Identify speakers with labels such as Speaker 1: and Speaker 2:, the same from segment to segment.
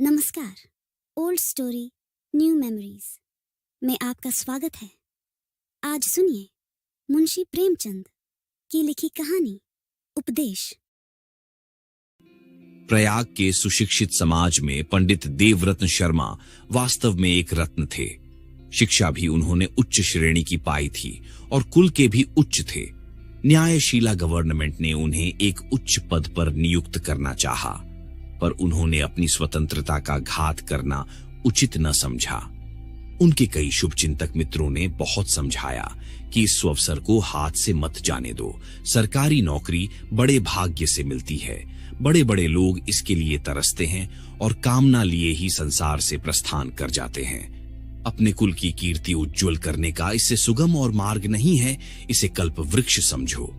Speaker 1: नमस्कार। Old story new memories में आपका स्वागत है। आज सुनिए मुंशी प्रेमचंद की लिखी कहानी उपदेश।
Speaker 2: प्रयाग के सुशिक्षित समाज में पंडित देवरत्न शर्मा वास्तव में एक रत्न थे। शिक्षा भी उन्होंने उच्च श्रेणी की पाई थी और कुल के भी उच्च थे। न्यायशीला गवर्नमेंट ने उन्हें एक उच्च पद पर नियुक्त करना चाहा, पर उन्होंने अपनी स्वतंत्रता का घात करना उचित न समझा। उनके कई शुभचिंतक मित्रों ने बहुत समझाया कि इस अवसर को हाथ से मत जाने दो। सरकारी नौकरी बड़े भाग्य से मिलती है, बड़े बड़े लोग इसके लिए तरसते हैं और कामना लिए ही संसार से प्रस्थान कर जाते हैं। अपने कुल की कीर्ति उज्ज्वल करने का इससे सुगम और मार्ग नहीं है, इसे कल्प वृक्ष समझो।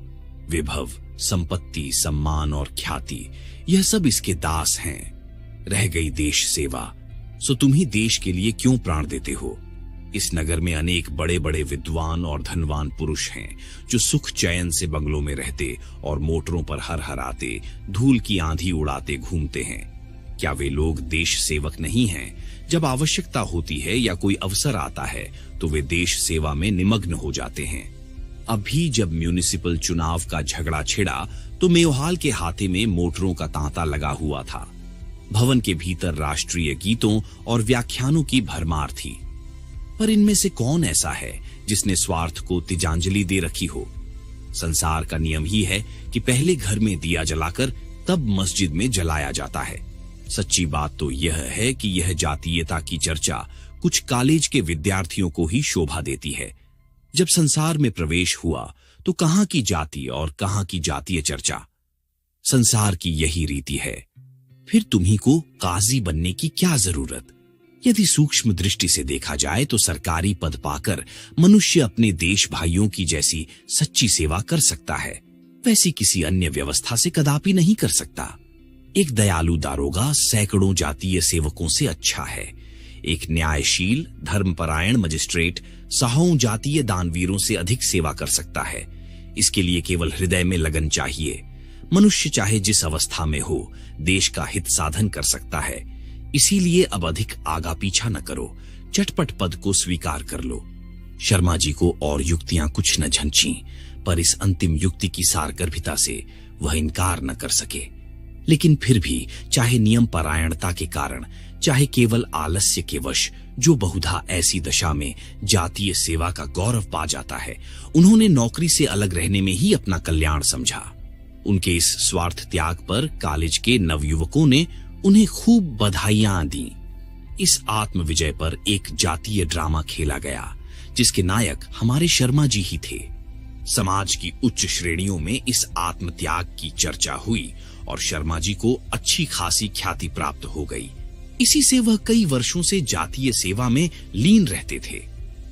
Speaker 2: विभव, संपत्ति, सम्मान और ख्याति, यह सब इसके दास हैं। रह गई देश सेवा, सो तुम ही देश के लिए क्यों प्राण देते हो? इस नगर में अनेक बड़े बड़े विद्वान और धनवान पुरुष हैं जो सुख चैन से बंगलों में रहते और मोटरों पर हर हराते, धूल की आंधी उड़ाते घूमते हैं। क्या वे लोग देश सेवक नहीं हैं? जब आवश्यकता होती है या कोई अवसर आता है तो वे देश सेवा में निमग्न हो जाते हैं। अभी जब म्युनिसिपल चुनाव का झगड़ा छिड़ा तो मेवाहाल के हाथे में मोटरों का तांता लगा हुआ था। भवन के भीतर राष्ट्रीय गीतों और व्याख्यानों की भरमार थी, पर इनमें से कौन ऐसा है जिसने स्वार्थ को तिजांजलि दे रखी हो? संसार का नियम ही है कि पहले घर में दिया जलाकर तब मस्जिद में जलाया जाता है। सच्ची बात तो यह है कि यह जातीयता की चर्चा कुछ कॉलेज के विद्यार्थियों को ही शोभा देती है। जब संसार में प्रवेश हुआ तो कहां की जाति और कहां की जातीय चर्चा? संसार की यही रीति है। फिर तुम्ही को काजी बनने की क्या जरूरत? यदि सूक्ष्म दृष्टि से देखा जाए तो सरकारी पद पाकर मनुष्य अपने देश भाइयों की जैसी सच्ची सेवा कर सकता है, वैसी किसी अन्य व्यवस्था से कदापि नहीं कर सकता। एक दयालु दारोगा सैकड़ों जातीय सेवकों से अच्छा है। एक न्यायशील धर्मपरायण मजिस्ट्रेट सहाओं जातीय दानवीरों से अधिक सेवा कर सकता है। इसके लिए केवल हृदय में लगन चाहिए। मनुष्य चाहे जिस अवस्था में हो, देश का हित साधन कर सकता है। इसीलिए अब अधिक आगा पीछा न करो, चटपट पद को स्वीकार कर लो। शर्मा जी को और युक्तियां कुछ न झंझी, पर इस अंतिम युक्ति की सारगर्भिता से वह इनकार न कर सके। लेकिन फिर भी चाहे नियम परायणता के कारण, चाहे केवल आलस्य के वश, जो बहुधा ऐसी दशा में जातीय सेवा का गौरव पा जाता है, उन्होंने नौकरी से अलग रहने में ही अपना कल्याण समझा। उनके इस स्वार्थ त्याग पर कॉलेज के नवयुवकों ने उन्हें खूब बधाइयां दी। इस आत्म विजय पर एक जातीय ड्रामा खेला गया जिसके नायक हमारे शर्मा जी ही थे। समाज की उच्च श्रेणियों में इस आत्म त्याग की चर्चा हुई और शर्मा जी को अच्छी खासी ख्याति प्राप्त हो गई। इसी से वह कई वर्षों से जातीय सेवा में लीन रहते थे।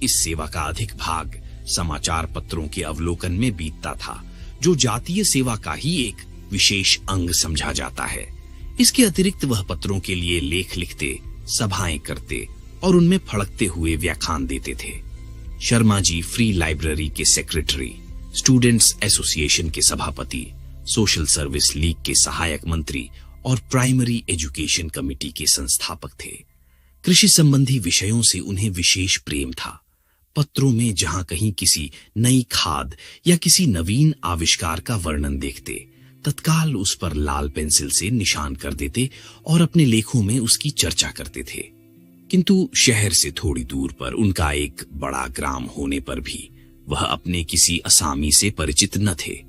Speaker 2: इस सेवा का अधिक भाग समाचार पत्रों के अवलोकन में बीतता था, जो जातीय सेवा का ही एक विशेष अंग समझा जाता है। इसके अतिरिक्त वह पत्रों के लिए लेख लिखते, सभाएं करते और उनमें फड़कते हुए व्याख्यान देते थे। शर्मा जी फ्री लाइब्रेरी के सेक्रेटरी, स्टूडेंट्स एसोसिएशन के सभापति, सोशल सर्विस लीग के सहायक मंत्री और प्राइमरी एजुकेशन कमेटी के संस्थापक थे। कृषि संबंधी विषयों से उन्हें विशेष प्रेम था। पत्रों में जहां कहीं किसी नई खाद या किसी नवीन आविष्कार का वर्णन देखते, तत्काल उस पर लाल पेंसिल से निशान कर देते और अपने लेखों में उसकी चर्चा करते थे। किंतु शहर से थोड़ी दूर पर उनका एक बड़ा ग्राम होने पर भी वह अपने किसी असामी से परिचित न थे।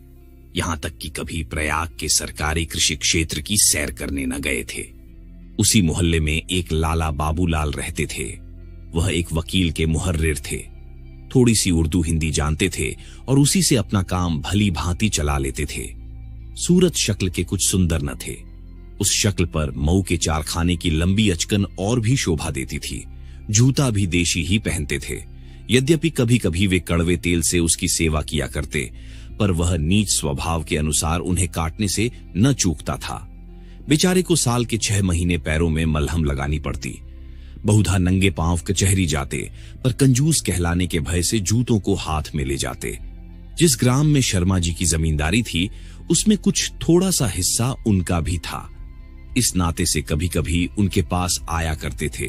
Speaker 2: यहां तक कि कभी प्रयाग के सरकारी कृषि क्षेत्र की सैर करने न गए थे। उसी मोहल्ले में एक लाला बाबूलाल रहते थे। वह एक वकील के मुहर्रिर थे। थोड़ी सी उर्दू हिंदी जानते थे और उसी से अपना काम भली भांति चला लेते थे। सूरत शक्ल के कुछ सुंदर न थे। उस शक्ल पर मऊ के चारखाने की लंबी अचकन और भी शोभा देती थी। जूता भी देशी ही पहनते थे। यद्यपि कभी कभी वे कड़वे तेल से उसकी सेवा किया करते, पर वह नीच स्वभाव के अनुसार उन्हें काटने से न चूकता था। बेचारे को साल के 6 महीने पैरों में मलहम लगानी पड़ती। बहुधा नंगे पांव कचहरी जाते, पर कंजूस कहलाने के भय से जूतों को हाथ में ले जाते। जिस ग्राम में शर्मा जी की जमींदारी थी, उसमें कुछ थोड़ा सा हिस्सा उनका भी था। इस नाते से कभी कभी उनके पास आया करते थे।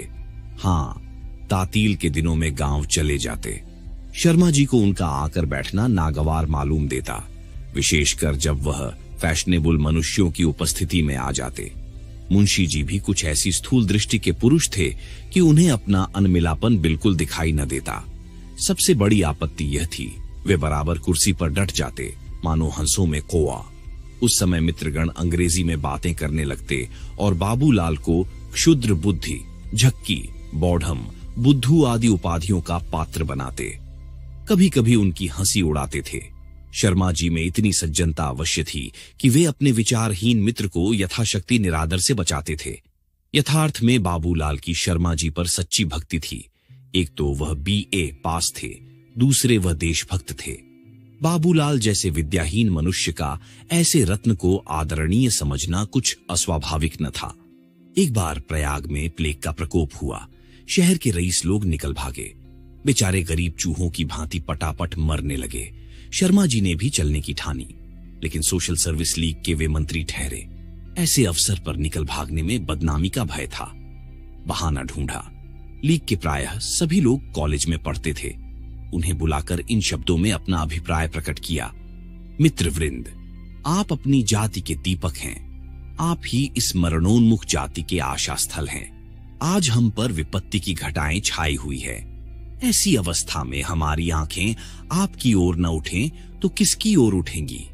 Speaker 2: हाँ, तातील के दिनों में गांव चले जाते। शर्मा जी को उनका आकर बैठना नागवार मालूम देता, विशेषकर जब वह फैशनेबल मनुष्यों की उपस्थिति में आ जाते। मुंशी जी भी कुछ ऐसी स्थूल दृष्टि के पुरुष थे कि उन्हें अपना अनमिलापन बिल्कुल दिखाई न देता। सबसे बड़ी आपत्ति यह थी, वे बराबर कुर्सी पर डट जाते, मानो हंसों में कौआ। उस समय मित्रगण अंग्रेजी में बातें करने लगते और बाबूलाल को क्षुद्र बुद्धि, झक्की, बौढ़म, बुद्धू आदि उपाधियों का पात्र बनाते। कभी कभी उनकी हंसी उड़ाते थे। शर्मा जी में इतनी सज्जनता अवश्य थी कि वे अपने विचारहीन मित्र को यथाशक्ति निरादर से बचाते थे। यथार्थ में बाबूलाल की शर्मा जी पर सच्ची भक्ति थी। एक तो वह BA पास थे, दूसरे वह देशभक्त थे। बाबूलाल जैसे विद्याहीन मनुष्य का ऐसे रत्न को आदरणीय समझना कुछ अस्वाभाविक न था। एक बार प्रयाग में प्लेग का प्रकोप हुआ। शहर के रईस लोग निकल भागे। बेचारे गरीब चूहों की भांति पटापट मरने लगे। शर्मा जी ने भी चलने की ठानी, लेकिन सोशल सर्विस लीग के वे मंत्री ठहरे। ऐसे अवसर पर निकल भागने में बदनामी का भय था। बहाना ढूंढा। लीग के प्रायः सभी लोग कॉलेज में पढ़ते थे। उन्हें बुलाकर इन शब्दों में अपना अभिप्राय प्रकट किया। मित्रवृंद, आप अपनी जाति के दीपक हैं। आप ही इस मरणोन्मुख जाति के आशा स्थल हैं। आज हम पर विपत्ति की घटाएं छाई हुई है। ऐसी अवस्था में हमारी आंखें आपकी ओर न उठें तो किसकी ओर उठेंगी?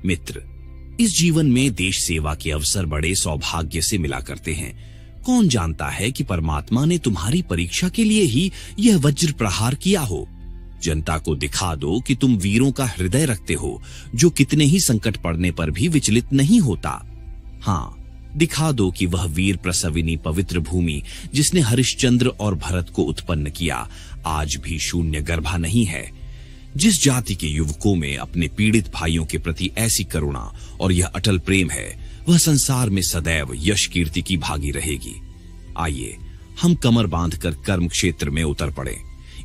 Speaker 2: मित्र, इस जीवन में देश सेवा के अवसर बड़े सौभाग्य से मिला करते हैं। कौन जानता है कि परमात्मा ने तुम्हारी परीक्षा के लिए ही यह वज्र प्रहार किया हो। जनता को दिखा दो कि तुम वीरों का हृदय रखते हो, जो कितने ही संकट पड़ने पर भी विचलित नहीं होता। हाँ, दिखा दो कि वह वीर प्रसविनी पवित्र भूमि जिसने हरिश्चंद्र और भरत को उत्पन्न किया, आज भी शून्य गर्भा नहीं है। जिस जाति के युवकों में अपने पीड़ित भाइयों के प्रति ऐसी करुणा और यह अटल प्रेम है, वह संसार में सदैव यश कीर्ति की भागी रहेगी। आइए हम कमर बांधकर कर्म क्षेत्र में उतर पड़े।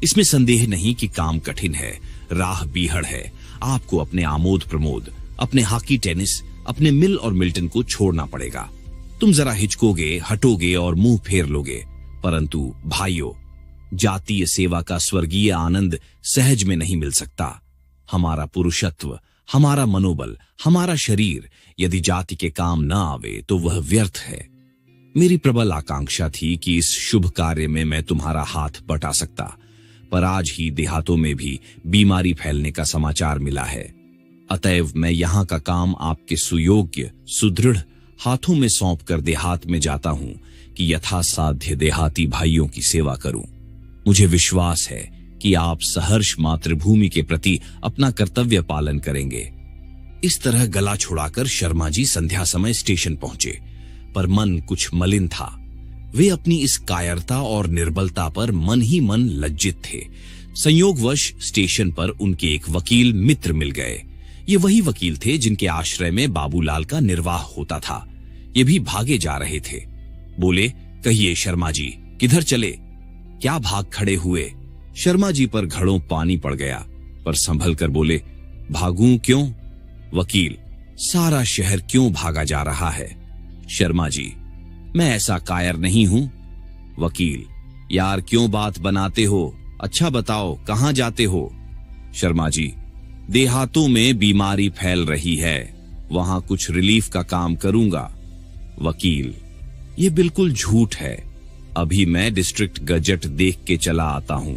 Speaker 2: इसमें संदेह नहीं कि काम कठिन है, राह बीहड़ है। आपको अपने आमोद प्रमोद, अपने हॉकी टेनिस, अपने मिल और मिल्टन को छोड़ना पड़ेगा। तुम जरा हिचकोगे, हटोगे और मुंह फेर लोगे, परंतु भाइयों, जातीय सेवा का स्वर्गीय आनंद सहज में नहीं मिल सकता। हमारा पुरुषत्व, हमारा मनोबल, हमारा शरीर यदि जाति के काम न आवे तो वह व्यर्थ है। मेरी प्रबल आकांक्षा थी कि इस शुभ कार्य में मैं तुम्हारा हाथ बटा सकता, पर आज ही देहातों में भी बीमारी फैलने का समाचार मिला है। अतएव मैं यहाँ का काम आपके सुयोग्य, सुदृढ़ हाथों में सौंप कर देहात में जाता हूं कि यथासाध्य देहाती भाइयों की सेवा करूं। मुझे विश्वास है कि आप सहर्ष मातृभूमि के प्रति अपना कर्तव्य पालन करेंगे। इस तरह गला छुड़ाकर शर्मा जी संध्या समय स्टेशन पहुंचे, पर मन कुछ मलिन था। वे अपनी इस कायरता और निर्बलता पर मन ही मन लज्जित थे। संयोगवश स्टेशन पर उनके एक वकील मित्र मिल गए। ये वही वकील थे जिनके आश्रय में बाबूलाल का निर्वाह होता था। ये भी भागे जा रहे थे। बोले, कहिए शर्मा जी, किधर चले? क्या भाग खड़े हुए? शर्मा जी पर घड़ों पानी पड़ गया, पर संभल कर बोले, भागूं क्यों? वकील, सारा शहर क्यों भागा जा रहा है? शर्मा जी, मैं ऐसा कायर नहीं हूं। वकील, यार क्यों बात बनाते हो? अच्छा बताओ, कहां जाते हो? शर्मा जी, देहातों में बीमारी फैल रही है, वहां कुछ रिलीफ का काम करूंगा। वकील, ये बिल्कुल झूठ है। अभी मैं डिस्ट्रिक्ट गजट देख के चला आता हूं।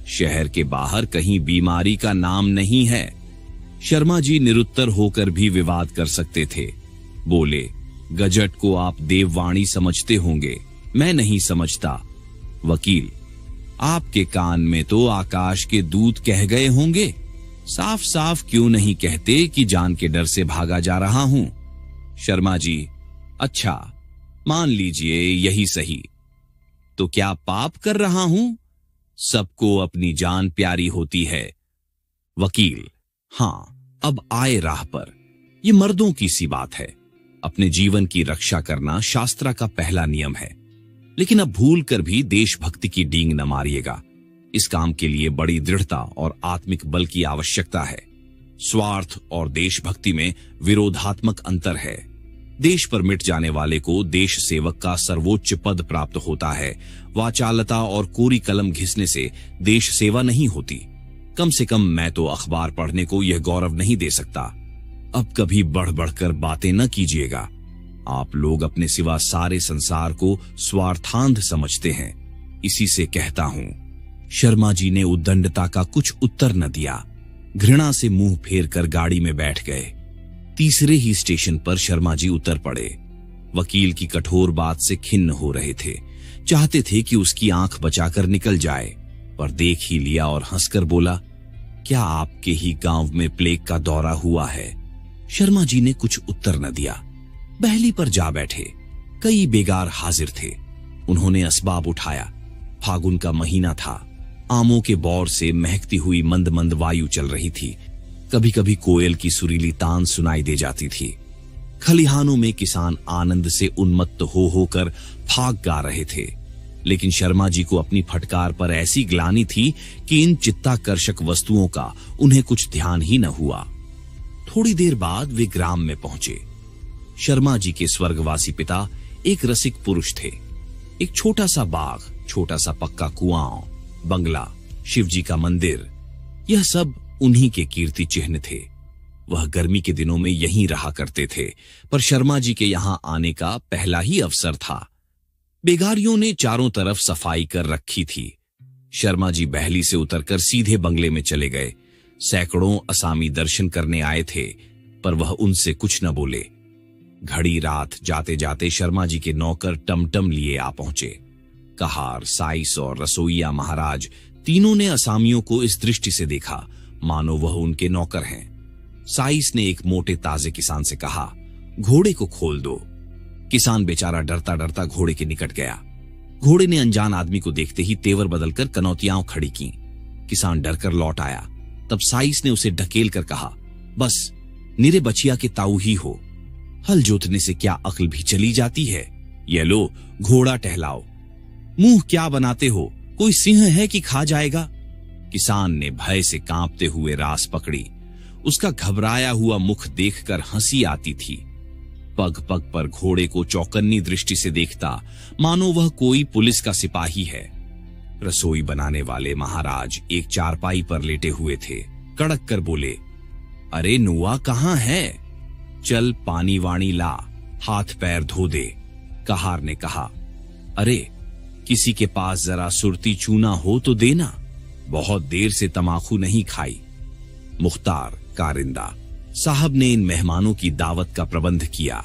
Speaker 2: शहर के बाहर कहीं बीमारी का नाम नहीं है। शर्मा जी निरुत्तर होकर भी विवाद कर सकते थे। बोले, गजट को आप देववाणी समझते होंगे, मैं नहीं समझता। वकील, आपके कान में तो आकाश के दूत कह गए होंगे। साफ साफ क्यों नहीं कहते कि जान के डर से भागा जा रहा हूं? शर्मा जी, अच्छा मान लीजिए यही सही, तो क्या पाप कर रहा हूं? सबको अपनी जान प्यारी होती है। वकील, हां, अब आए राह पर। यह मर्दों की सी बात है। अपने जीवन की रक्षा करना शास्त्र का पहला नियम है, लेकिन अब भूल कर भी देशभक्ति की डींग न मारिएगा। इस काम के लिए बड़ी दृढ़ता और आत्मिक बल की आवश्यकता है। स्वार्थ और देशभक्ति में विरोधात्मक अंतर है। देश पर मिट जाने वाले को देश सेवक का सर्वोच्च पद प्राप्त होता है। वाचालता और कोरी कलम घिसने से देश सेवा नहीं होती। कम से कम मैं तो अखबार पढ़ने को यह गौरव नहीं दे सकता। अब कभी बढ़ बढ़कर बातें न कीजिएगा। आप लोग अपने सिवा सारे संसार को स्वार्थांध समझते हैं, इसी से कहता हूं। शर्मा जी ने उद्दंडता का कुछ उत्तर न दिया। घृणा से मुंह फेर कर गाड़ी में बैठ गए। तीसरे ही स्टेशन पर शर्मा जी उतर पड़े। वकील की कठोर बात से खिन्न हो रहे थे। चाहते थे कि उसकी आंख बचाकर निकल जाए, पर देख ही लिया और हंसकर बोला, क्या आपके ही गांव में प्लेग का दौरा हुआ है? शर्मा जी ने कुछ उत्तर न दिया। बहली पर जा बैठे। कई बेगार हाजिर थे। उन्होंने असबाब उठाया। फागुन का महीना था। आमों के बौर से महकती हुई मंद मंद वायु चल रही थी। कभी कभी कोयल की सुरीली तान सुनाई दे जाती थी। खलिहानों में किसान आनंद से उन्मत्त हो होकर फाग गा रहे थे। लेकिन शर्मा जी को अपनी फटकार पर ऐसी ग्लानि थी कि इन चित्ताकर्षक वस्तुओं का उन्हें कुछ ध्यान ही न हुआ। थोड़ी देर बाद वे ग्राम में पहुंचे। शर्मा जी के स्वर्गवासी पिता एक रसिक पुरुष थे। एक छोटा सा बाग, छोटा सा पक्का कुआं, बंगला, शिवजी का मंदिर, यह सब उन्हीं के कीर्ति चिन्ह थे। वह गर्मी के दिनों में यहीं रहा करते थे, पर शर्मा जी के यहां आने का पहला ही अवसर था। बेगारियों ने चारों तरफ सफाई कर रखी थी। शर्मा जी बहली से उतरकर सीधे बंगले में चले गए। सैकड़ों असामी दर्शन करने आए थे, पर वह उनसे कुछ न बोले। घड़ी रात जाते जाते शर्मा जी के नौकर टमटम लिए आ पहुंचे। कहार, साइस और रसोईया महाराज तीनों ने असामियों को इस दृष्टि से देखा मानो वह उनके नौकर हैं। साइस ने एक मोटे ताजे किसान से कहा, घोड़े को खोल दो। किसान बेचारा डरता डरता घोड़े के निकट गया। घोड़े ने अनजान आदमी को देखते ही तेवर बदलकर कनौतियां खड़ी की। किसान डरकर लौट आया। तब साइस ने उसे ढकेल कर कहा, बस निरे बचिया के ताऊ ही हो, हल जोतने से क्या अक्ल भी चली जाती है? ये लो घोड़ा टहलाओ। मुंह क्या बनाते हो? कोई सिंह है कि खा जाएगा? किसान ने भय से कांपते हुए रास पकड़ी। उसका घबराया हुआ मुख देखकर हंसी आती थी। पग पग पर घोड़े को चौकन्नी दृष्टि से देखता मानो वह कोई पुलिस का सिपाही है। रसोई बनाने वाले महाराज एक चारपाई पर लेटे हुए थे। कड़क कर बोले, अरे नुआ कहां है? चल पानी वाणी ला, हाथ पैर धो दे। कहार ने कहा, अरे किसी के पास जरा सुरती चूना हो तो देना, बहुत देर से तमाकू नहीं खाई। मुख्तार कारिंदा साहब ने इन मेहमानों की दावत का प्रबंध किया।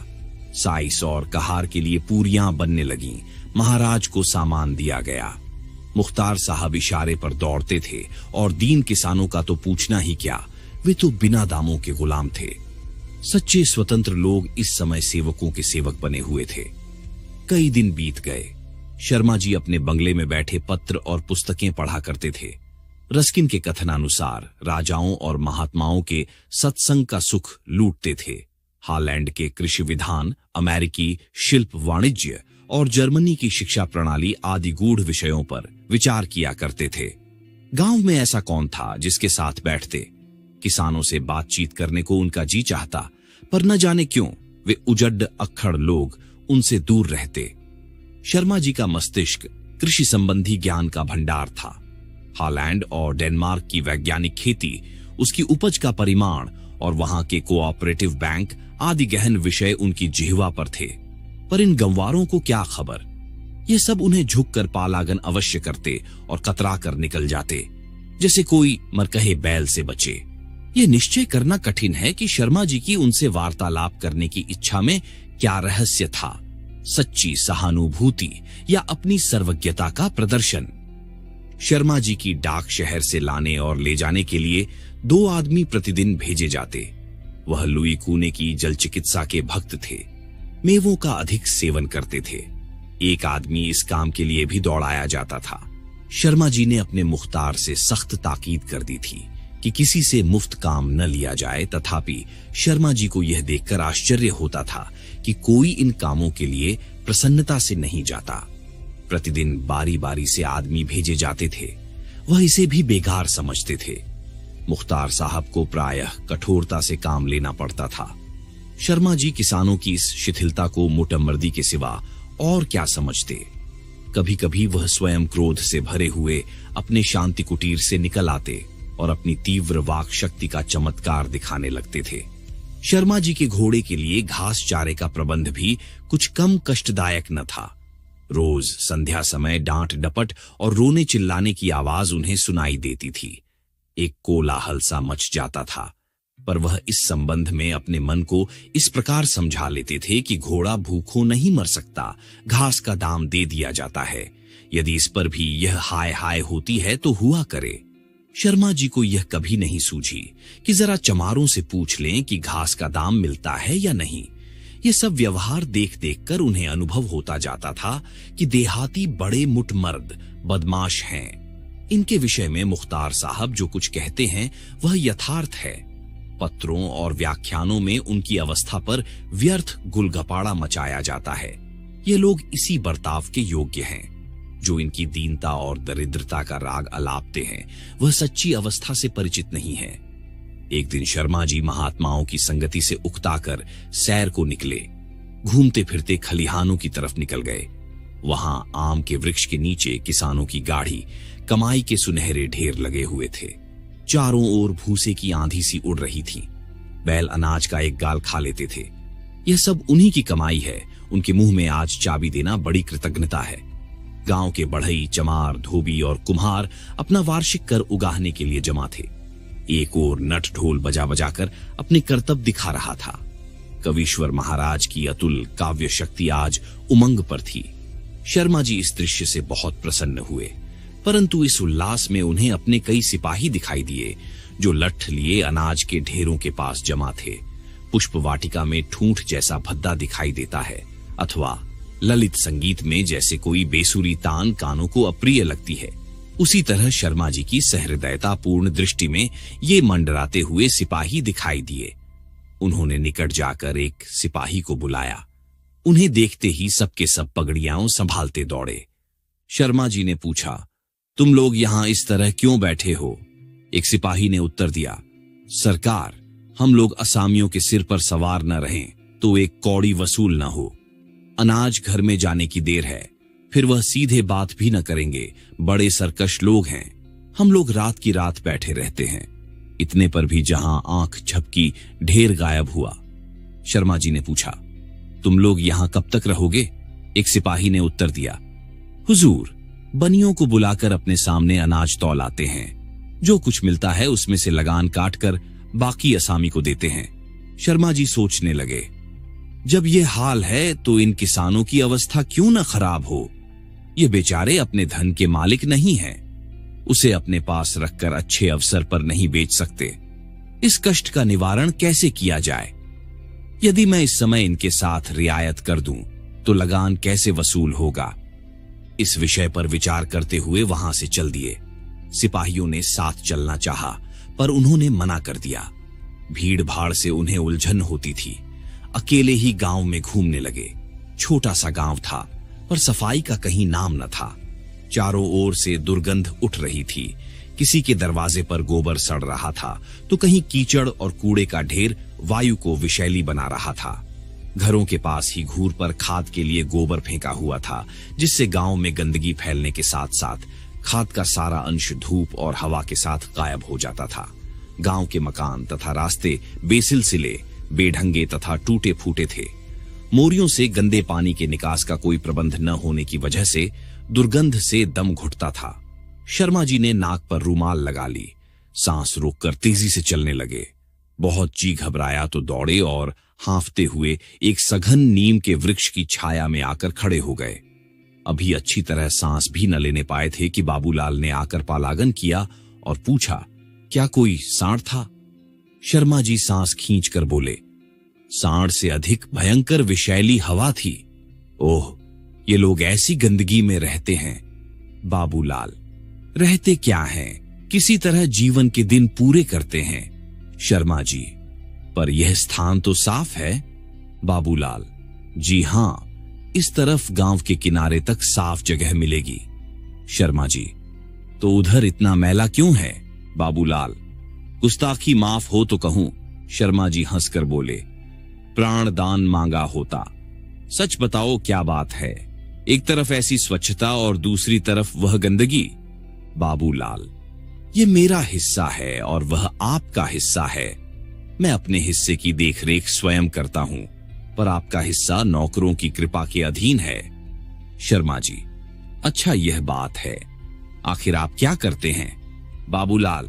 Speaker 2: साइस और कहार के लिए पूरियां बनने लगीं। महाराज को सामान दिया गया। मुख्तार साहब इशारे पर दौड़ते थे और दीन किसानों का तो पूछना ही क्या, वे तो बिना दामों के गुलाम थे। सच्चे स्वतंत्र लोग इस समय सेवकों के सेवक बने हुए थे। कई दिन बीत गए। शर्मा जी अपने बंगले में बैठे पत्र और पुस्तकें पढ़ा करते थे। रस्किन के कथनानुसार राजाओं और महात्माओं के सत्संग का सुख लूटते थे। हॉलैंड के कृषि विधान, अमेरिकी शिल्प वाणिज्य और जर्मनी की शिक्षा प्रणाली आदि गूढ़ विषयों पर विचार किया करते थे। गांव में ऐसा कौन था जिसके साथ बैठते? किसानों से बातचीत करने को उनका जी चाहता, पर न जाने क्यों वे उजड्ड अक्खड़ लोग उनसे दूर रहते। शर्मा जी का मस्तिष्क कृषि संबंधी ज्ञान का भंडार था। हॉलैंड और डेनमार्क की वैज्ञानिक खेती, उसकी उपज का परिमाण और वहां के कोऑपरेटिव बैंक आदि गहन विषय उनकी जिह्वा पर थे। पर इन गंवारों को क्या खबर? ये सब उन्हें झुककर पालागन अवश्य करते और कतरा कर निकल जाते, जैसे कोई मरकहे बैल से बचे। ये निश्चय करना कठिन है कि शर्मा जी की उनसे वार्तालाप करने की इच्छा में क्या रहस्य था, सच्ची सहानुभूति या अपनी सर्वज्ञता का प्रदर्शन। शर्मा जी की डाक शहर से लाने और ले जाने के लिए 2 आदमी प्रतिदिन भेजे जाते। वह लुई कूने की जल चिकित्सा के भक्त थे। मेवों का अधिक सेवन करते थे। एक आदमी इस काम के लिए भी दौड़ाया जाता था। शर्मा जी ने अपने मुख्तार से सख्त ताकीद कर दी थी कि किसी से मुफ्त काम न लिया जाए, तथापि शर्मा जी को यह देखकर आश्चर्य होता था कि कोई इन कामों के लिए प्रसन्नता से नहीं जाता। प्रतिदिन बारी बारी से आदमी भेजे जाते थे। वह इसे भी बेकार समझते थे। मुख्तार साहब को प्रायः कठोरता से काम लेना पड़ता था। शर्मा जी किसानों की इस शिथिलता को मोटमर्दी के सिवा और क्या समझते। कभी कभी वह स्वयं क्रोध से भरे हुए अपने शांति कुटीर से निकल आते और अपनी तीव्र वाक शक्ति का चमत्कार दिखाने लगते थे। शर्मा जी के घोड़े के लिए घास चारे का प्रबंध भी कुछ कम कष्टदायक न था। रोज संध्या समय डांट डपट और रोने चिल्लाने की आवाज उन्हें सुनाई देती थी। एक कोलाहल सा मच जाता था, पर वह इस संबंध में अपने मन को इस प्रकार समझा लेते थे कि घोड़ा भूखों नहीं मर सकता, घास का दाम दे दिया जाता है। यदि इस पर भी यह हाय हाय होती है तो हुआ करे। शर्मा जी को यह कभी नहीं सूझी कि जरा चमारों से पूछ लें कि घास का दाम मिलता है या नहीं। यह सब व्यवहार देख देख कर उन्हें अनुभव होता जाता था कि देहाती बड़े मुटमर्द बदमाश हैं। इनके विषय में मुख्तार साहब जो कुछ कहते हैं वह यथार्थ है। पत्रों और व्याख्यानों में उनकी अवस्था पर व्यर्थ गुलगपाड़ा मचाया जाता है। ये लोग इसी बर्ताव के योग्य हैं। जो इनकी दीनता और दरिद्रता का राग अलापते हैं वह सच्ची अवस्था से परिचित नहीं है। एक दिन शर्मा जी महात्माओं की संगति से उकताकर सैर को निकले। घूमते फिरते खलिहानों की तरफ निकल गए। वहां आम के वृक्ष के नीचे किसानों की गाढ़ी कमाई के सुनहरे ढेर लगे हुए थे। चारों ओर भूसे की आंधी सी उड़ रही थी। बैल अनाज का एक गाल खा लेते थे। यह सब उन्हीं की कमाई है। उनके मुंह में आज चाबी देना बड़ी कृतज्ञता है। गांव के बढ़ई, चमार, धोबी और कुम्हार अपना वार्षिक कर उगाहने के लिए जमा थे। एक और नट ढोल बजा बजाकर अपने कर्तव्य दिखा रहा था। कवीश्वर महाराज की अतुल काव्य शक्ति आज उमंग पर थी। शर्मा जी इस दृश्य से बहुत प्रसन्न हुए, परंतु इस उल्लास में उन्हें अपने कई सिपाही दिखाई दिए जो लठ लिए अनाज के ढेरों के पास जमा थे। पुष्प वाटिका में ठूंठ जैसा भद्दा दिखाई देता है, अथवा ललित संगीत में जैसे कोई बेसुरी तान कानों को अप्रिय लगती है, उसी तरह शर्मा जी की सहृदयता पूर्ण दृष्टि में ये मंडराते हुए सिपाही दिखाई दिए। उन्होंने निकट जाकर एक सिपाही को बुलाया। उन्हें देखते ही सबके सब पगड़ियां संभालते दौड़े। शर्मा जी ने पूछा, तुम लोग यहां इस तरह क्यों बैठे हो? एक सिपाही ने उत्तर दिया, सरकार, हम लोग असामियों के सिर पर सवार न रहें तो एक कौड़ी वसूल न हो। अनाज घर में जाने की देर है, फिर वह सीधे बात भी न करेंगे। बड़े सरकश लोग हैं। हम लोग रात की रात बैठे रहते हैं। इतने पर भी जहां आंख झपकी ढेर गायब हुआ। शर्मा जी ने पूछा, तुम लोग यहां कब तक रहोगे? एक सिपाही ने उत्तर दिया, हुजूर, बनियों को बुलाकर अपने सामने अनाज तौल आते हैं। जो कुछ मिलता है उसमें से लगान काटकर बाकी असामी को देते हैं। शर्मा जी सोचने लगे, जब ये हाल है तो इन किसानों की अवस्था क्यों न खराब हो? ये बेचारे अपने धन के मालिक नहीं हैं। उसे अपने पास रखकर अच्छे अवसर पर नहीं बेच सकते। इस कष्ट का निवारण कैसे किया जाए? यदि मैं इस समय इनके साथ रियायत कर दूं तो लगान कैसे वसूल होगा? इस विषय पर विचार करते हुए वहां से चल दिए। सिपाहियों ने साथ चलना चाहा, पर उन्होंने मना कर दिया। भीड़ भाड़ से उन्हें उलझन होती थी। अकेले ही गांव में घूमने लगे। छोटा सा गांव था, पर सफाई का कहीं नाम न था। चारों ओर से दुर्गंध उठ रही थी। किसी के दरवाजे पर गोबर सड़ रहा था तो कहीं कीचड़ और कूड़े का ढेर वायु को विषैली बना रहा था। घरों के पास ही घूर पर खाद के लिए गोबर फेंका हुआ था, जिससे गांव में गंदगी फैलने के साथ साथ खाद का सारा अंश धूप और हवा के साथ गायब हो जाता था। गांव के मकान तथा रास्ते बेसिलसिले, बेढंगे तथा टूटे फूटे थे। मोरियों से गंदे पानी के निकास का कोई प्रबंध न होने की वजह से दुर्गंध से दम घुटता था। शर्मा जी ने नाक पर रूमाल लगा ली। सांस रोककर तेजी से चलने लगे। बहुत जी घबराया तो दौड़े और हांफते हुए एक सघन नीम के वृक्ष की छाया में आकर खड़े हो गए। अभी अच्छी तरह सांस भी न लेने पाए थे कि बाबूलाल ने आकर पालागन किया और पूछा, क्या कोई सांड था? शर्मा जी सांस खींचकर बोले, सांड से अधिक भयंकर विषैली हवा थी। ओह, ये लोग ऐसी गंदगी में रहते हैं। बाबूलाल, रहते क्या हैं? किसी तरह जीवन के दिन पूरे करते हैं। शर्मा जी, पर यह स्थान तो साफ है। बाबूलाल, जी हां, इस तरफ गांव के किनारे तक साफ जगह मिलेगी। शर्मा जी, तो उधर इतना मैला क्यों है? बाबूलाल, गुस्ताखी माफ हो तो कहूं। शर्मा जी हंसकर बोले, प्राणदान मांगा होता। सच बताओ क्या बात है, एक तरफ ऐसी स्वच्छता और दूसरी तरफ वह गंदगी। बाबूलाल, ये मेरा हिस्सा है और वह आपका हिस्सा है। मैं अपने हिस्से की देखरेख स्वयं करता हूं, पर आपका हिस्सा नौकरों की कृपा के अधीन है। शर्मा जी, अच्छा यह बात है। आखिर आप क्या करते हैं? बाबूलाल,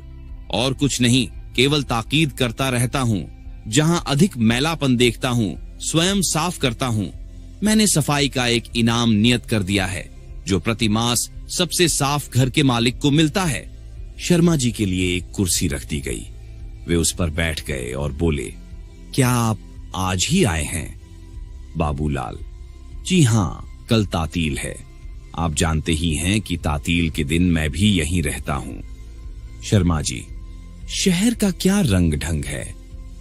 Speaker 2: और कुछ नहीं, केवल ताकीद करता रहता हूं। जहां अधिक मैलापन देखता हूं, स्वयं साफ करता हूं। मैंने सफाई का एक इनाम नियत कर दिया है, जो प्रति मास सबसे साफ घर के मालिक को मिलता है। शर्मा जी के लिए एक कुर्सी रख दी गई। वे उस पर बैठ गए और बोले, क्या आप आज ही आए हैं? बाबूलाल, जी हां, कल तातील है। आप जानते ही हैं कि तातील के दिन मैं भी यहीं रहता हूं। शर्मा जी, शहर का क्या रंग ढंग है?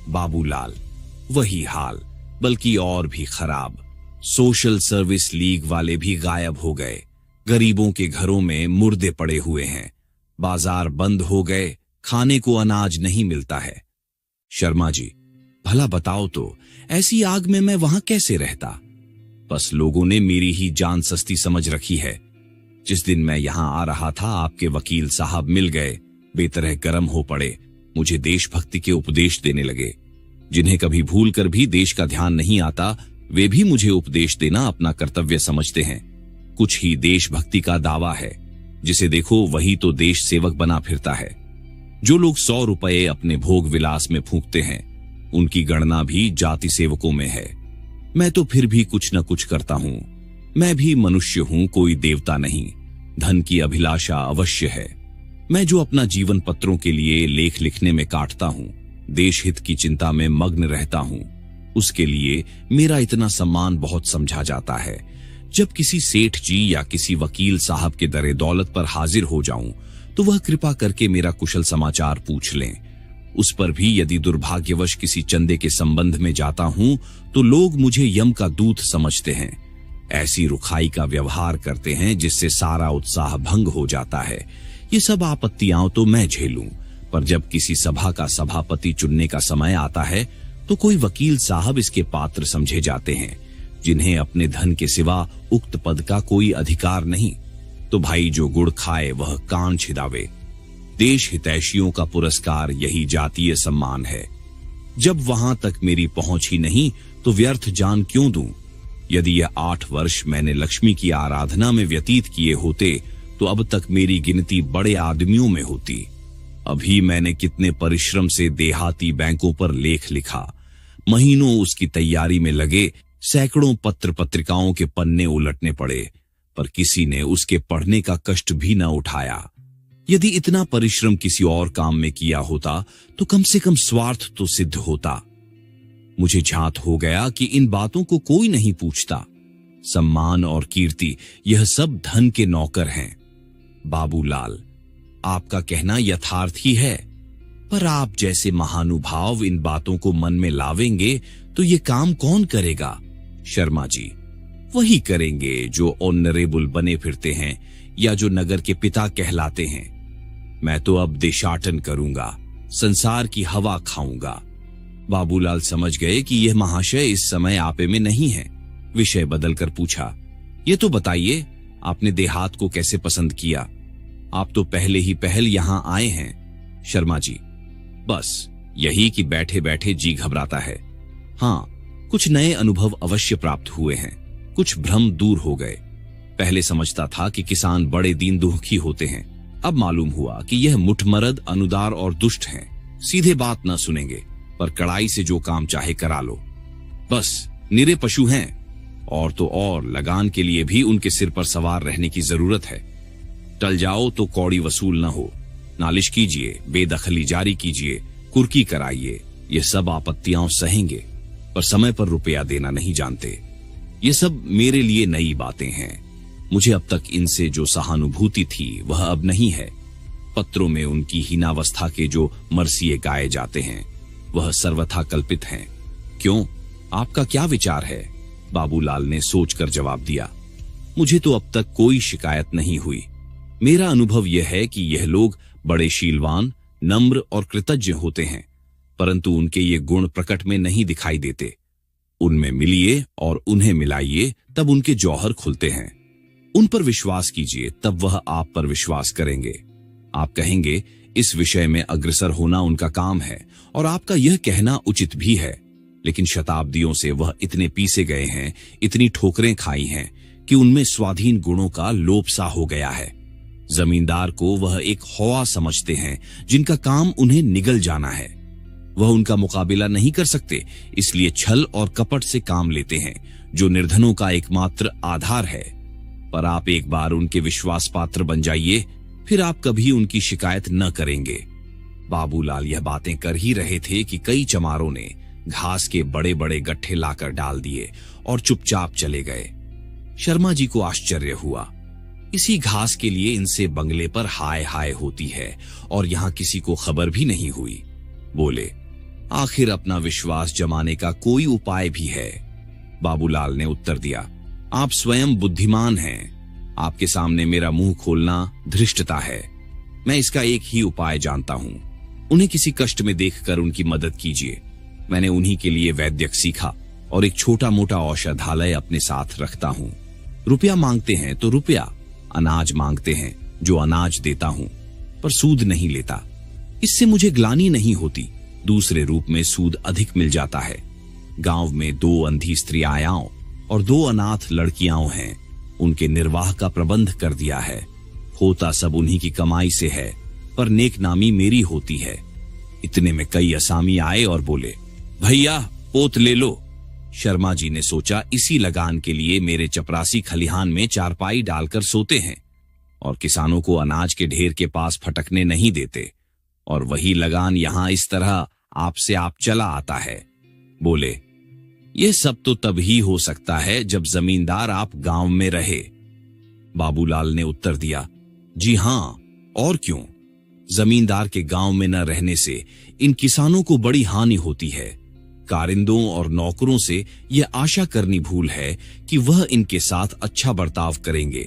Speaker 2: बाबूलाल, वही हाल, बल्कि और भी खराब। सोशल सर्विस लीग वाले भी गायब हो गए। गरीबों के घरों में मुर्दे पड़े हुए हैं। बाजार बंद हो गए, खाने को अनाज नहीं मिलता है। शर्मा जी, भला बताओ तो, ऐसी आग में मैं वहां कैसे रहता? बस लोगों ने मेरी ही जान सस्ती समझ रखी है। जिस दिन मैं यहां आ रहा था, आपके वकील साहब मिल गए, बेतरह गर्म हो पड़े, मुझे देशभक्ति के उपदेश देने लगे। जिन्हें कभी भूल कर भी देश का ध्यान नहीं आता, वे भी मुझे उपदेश देना अपना कर्तव्य समझते हैं। कुछ ही देशभक्ति का दावा है, जिसे देखो वही तो देश सेवक बना फिरता है। जो लोग 100 रुपए अपने भोग विलास में फूंकते हैं, उनकी गणना भी जाति सेवकों में है। मैं तो फिर भी कुछ न कुछ करता हूं। मैं भी मनुष्य हूं, कोई देवता नहीं। धन की अभिलाषा अवश्य है। मैं जो अपना जीवन पत्रों के लिए लेख लिखने में काटता हूं, देश हित की चिंता में मग्न रहता हूं, उसके लिए मेरा इतना सम्मान बहुत समझा जाता है। जब किसी सेठ जी या किसी वकील साहब के दरे दौलत पर हाजिर हो जाऊं, तो वह कृपा करके मेरा कुशल समाचार पूछ लें। उस पर भी यदि दुर्भाग्यवश किसी चंदे के संबंध में जाता हूं, तो लोग मुझे यम का दूत समझते हैं। ऐसी रुखाई का व्यवहार करते हैं जिससे सारा उत्साह भंग हो जाता है। ये सब आपत्तियां तो मैं झेलूं, पर जब किसी सभा का सभापति चुनने का समय आता है, तो कोई वकील साहब इसके पात्र समझे जाते हैं, जिन्हें अपने धन के सिवा उक्त पद का कोई अधिकार नहीं। तो भाई, जो गुड़ खाए वह कान छिदावे। देश हितैषियों का पुरस्कार यही जातीय सम्मान है। जब वहां तक मेरी पहुंच ही नहीं, तो व्यर्थ जान क्यों दूं? यदि यह 8 वर्ष मैंने लक्ष्मी की आराधना में व्यतीत किए होते, तो अब तक मेरी गिनती बड़े आदमियों में होती। अभी मैंने कितने परिश्रम से देहाती बैंकों पर लेख लिखा, महीनों उसकी तैयारी में लगे, सैकड़ों पत्र पत्रिकाओं के पन्ने उलटने पड़े, पर किसी ने उसके पढ़ने का कष्ट भी न उठाया। यदि इतना परिश्रम किसी और काम में किया होता, तो कम से कम स्वार्थ तो सिद्ध होता। मुझे झांत हो गया कि इन बातों को कोई नहीं पूछता। सम्मान और कीर्ति, यह सब धन के नौकर हैं। बाबूलाल, आपका कहना यथार्थ ही है, पर आप जैसे महानुभाव इन बातों को मन में लावेंगे तो ये काम कौन करेगा? शर्मा जी, वही करेंगे जो ऑनरेबल बने फिरते हैं या जो नगर के पिता कहलाते हैं। मैं तो अब देशाटन करूंगा, संसार की हवा खाऊंगा। बाबूलाल समझ गए कि यह महाशय इस समय आपे में नहीं है। विषय बदलकर पूछा, ये तो बताइए, आपने देहात को कैसे पसंद किया? आप तो पहले ही पहल यहां आए हैं। शर्मा जी, बस यही कि बैठे बैठे जी घबराता है। हाँ, कुछ नए अनुभव अवश्य प्राप्त हुए हैं, कुछ भ्रम दूर हो गए। पहले समझता था कि किसान बड़े दीन दुखी होते हैं, अब मालूम हुआ कि यह मुठमरद, अनुदार और दुष्ट हैं। सीधे बात न सुनेंगे, पर कड़ाई से जो काम चाहे करा लो। बस निरे पशु हैं, और तो और लगान के लिए भी उनके सिर पर सवार रहने की जरूरत है। टल जाओ तो कौड़ी वसूल न हो, नालिश कीजिए, बेदखली जारी कीजिए, कुर्की कराइए, ये सब आपत्तियां सहेंगे, पर समय पर रुपया देना नहीं जानते। ये सब मेरे लिए नई बातें हैं। मुझे अब तक इनसे जो सहानुभूति थी वह अब नहीं है। पत्रों में उनकी हीनावस्था के जो मरसिए गाए जाते हैं वह सर्वथा कल्पित हैं। क्यों, आपका क्या विचार है? बाबूलाल ने सोचकर जवाब दिया, मुझे तो अब तक कोई शिकायत नहीं हुई। मेरा अनुभव यह है कि यह लोग बड़े शीलवान, नम्र और कृतज्ञ होते हैं, परंतु उनके ये गुण प्रकट में नहीं दिखाई देते। उनमें मिलिए और उन्हें मिलाइए, तब उनके जौहर खुलते हैं। उन पर विश्वास कीजिए, तब वह आप पर विश्वास करेंगे। आप कहेंगे इस विषय में अग्रसर होना उनका काम है, और आपका यह कहना उचित भी है, लेकिन शताब्दियों से वह इतने पीसे गए हैं, इतनी ठोकरें खाई हैं कि उनमें स्वाधीन गुणों का लोप सा हो गया है। जमींदार को वह एक हौवा समझते हैं जिनका काम उन्हें निगल जाना है। वह उनका मुकाबला नहीं कर सकते, इसलिए छल और कपट से काम लेते हैं, जो निर्धनों का एकमात्र आधार है। पर आप एक बार उनके विश्वास पात्र बन जाइए, फिर आप कभी उनकी शिकायत न करेंगे। बाबूलाल यह बातें कर ही रहे थे कि कई चमारों ने घास के बड़े बड़े गट्ठे लाकर डाल दिए और चुपचाप चले गए। शर्मा जी को आश्चर्य हुआ। इसी घास के लिए इनसे बंगले पर हाय हाय होती है और यहां किसी को खबर भी नहीं हुई। बोले, आखिर अपना विश्वास जमाने का कोई उपाय भी है? बाबूलाल ने उत्तर दिया, आप स्वयं बुद्धिमान हैं। आपके सामने मेरा मुंह खोलना धृष्टता है। मैं इसका एक ही उपाय जानता हूं। उन्हें किसी कष्ट में देखकर उनकी मदद कीजिए। मैंने उन्हीं के लिए वैद्यक सीखा और एक छोटा मोटा औषधालय अपने साथ रखता हूं। रुपया मांगते हैं तो रुपया, अनाज मांगते हैं जो अनाज देता हूं, पर सूद नहीं लेता। इससे मुझे ग्लानि नहीं होती। दूसरे रूप में सूद अधिक मिल जाता है। गांव में 2 अंधी स्त्रियां और 2 अनाथ लड़कियां हैं। उनके निर्वाह का प्रबंध कर दिया है। होता सब उन्हीं की कमाई से है, पर नेक नामी मेरी होती है। इतने में कई असामी आए और बोले, भैया पोत ले लो। शर्मा जी ने सोचा, इसी लगान के लिए मेरे चपरासी खलिहान में चारपाई डालकर सोते हैं और किसानों को अनाज के ढेर के पास फटकने नहीं देते, और वही लगान यहां इस तरह आपसे आप चला आता है। बोले, यह सब तो तभी हो सकता है जब जमींदार आप गांव में रहे। बाबूलाल ने उत्तर दिया, जी हां, और क्यों? जमींदार के गांव में न रहने से इन किसानों को बड़ी हानि होती है। कारिंदों और नौकरों से यह आशा करनी भूल है कि वह इनके साथ अच्छा बर्ताव करेंगे,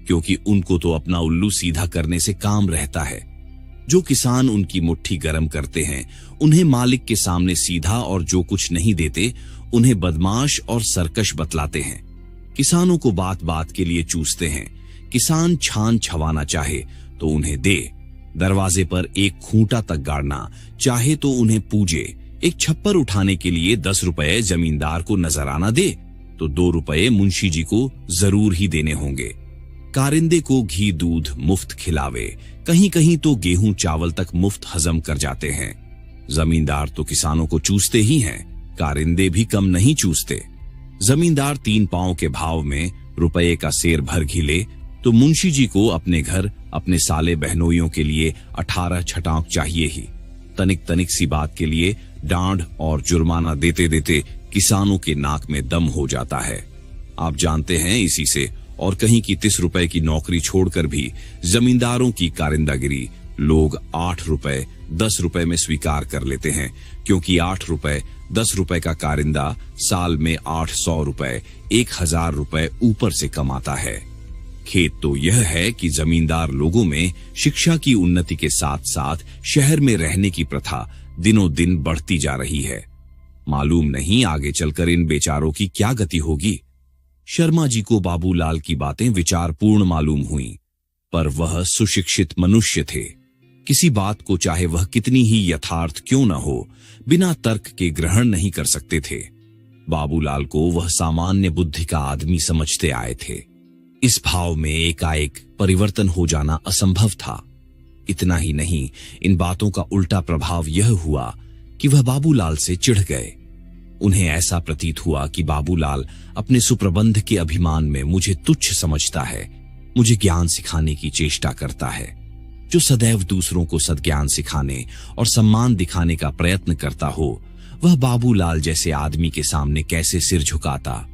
Speaker 2: क्योंकि उनको तो अपना उल्लू सीधा करने से काम रहता है। जो किसान उनकी मुट्ठी गर्म करते हैं, उन्हें मालिक के सामने सीधा, और जो कुछ नहीं देते उन्हें बदमाश और सरकश बतलाते हैं। किसानों को बात बात के लिए चूसते हैं। किसान छान छवाना चाहे तो उन्हें दे, दरवाजे पर एक खूंटा तक गाड़ना चाहे तो उन्हें पूजे, एक छप्पर उठाने के लिए 10 रुपए जमींदार को नजराना दे तो 2 रुपए मुंशी जी को जरूर ही देने होंगे। कारिंदे को घी दूध मुफ्त खिलावे, कहीं कहीं तो गेहूं चावल तक मुफ्त हजम कर जाते हैं। जमींदार तो किसानों को चूसते ही हैं, कारिंदे भी कम नहीं चूसते। जमींदार 3 पांव के भाव में रुपये का सेर भर घी ले तो मुंशी जी को अपने घर अपने साले बहनोइयों के लिए 18 छटाक चाहिए ही। तनिक तनिक सी बात के लिए डांड और जुर्माना देते देते किसानों के नाक में दम हो जाता है। आप जानते हैं, इसी से और कहीं की 30 रुपए की नौकरी छोड़कर भी जमींदारों की कारिंदागिरी लोग 8 रुपए 10 रुपए में स्वीकार कर लेते हैं, क्योंकि 8 रुपए 10 रुपए का कारिंदा साल में 800 रुपए 1000 रुपए ऊपर से कमाता है। खेत तो यह है कि जमींदार लोगों में शिक्षा की उन्नति के साथ साथ शहर में रहने की प्रथा दिनों दिन बढ़ती जा रही है। मालूम नहीं आगे चलकर इन बेचारों की क्या गति होगी। शर्मा जी को बाबूलाल की बातें विचारपूर्ण मालूम हुईं, पर वह सुशिक्षित मनुष्य थे। किसी बात को चाहे वह कितनी ही यथार्थ क्यों न हो, बिना तर्क के ग्रहण नहीं कर सकते थे। बाबूलाल को वह सामान्य बुद्धि का आदमी समझते आए थे। इस भाव में एकाएक परिवर्तन हो जाना असंभव था। इतना ही नहीं, इन बातों का उल्टा प्रभाव यह हुआ कि वह बाबूलाल से चिढ़ गए। उन्हें ऐसा प्रतीत हुआ कि बाबूलाल अपने सुप्रबंध के अभिमान में मुझे तुच्छ समझता है, मुझे ज्ञान सिखाने की चेष्टा करता है। जो सदैव दूसरों को सद्ज्ञान सिखाने और सम्मान दिखाने का प्रयत्न करता हो, वह बाबूलाल जैसे आदमी के सामने कैसे सिर झुकाता।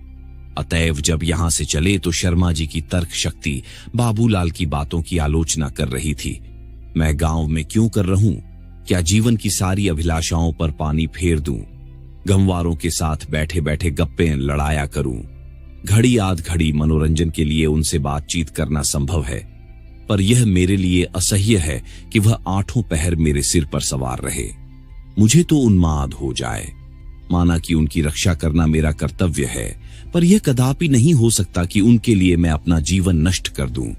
Speaker 2: अतएव जब यहां से चले तो शर्मा जी की तर्क शक्ति बाबूलाल की बातों की आलोचना कर रही थी। मैं गांव में क्यों कर रहूं? क्या जीवन की सारी अभिलाषाओं पर पानी फेर दूं? गमवारों के साथ बैठे बैठे गप्पे लड़ाया करूं? घड़ी आध घड़ी मनोरंजन के लिए उनसे बातचीत करना संभव है, पर यह मेरे लिए असह्य है कि वह 8 पहर मेरे सिर पर सवार रहे। मुझे तो उन्माद हो जाए। माना कि उनकी रक्षा करना मेरा कर्तव्य है, पर यह कदापि नहीं हो सकता कि उनके लिए मैं अपना जीवन नष्ट कर दूं।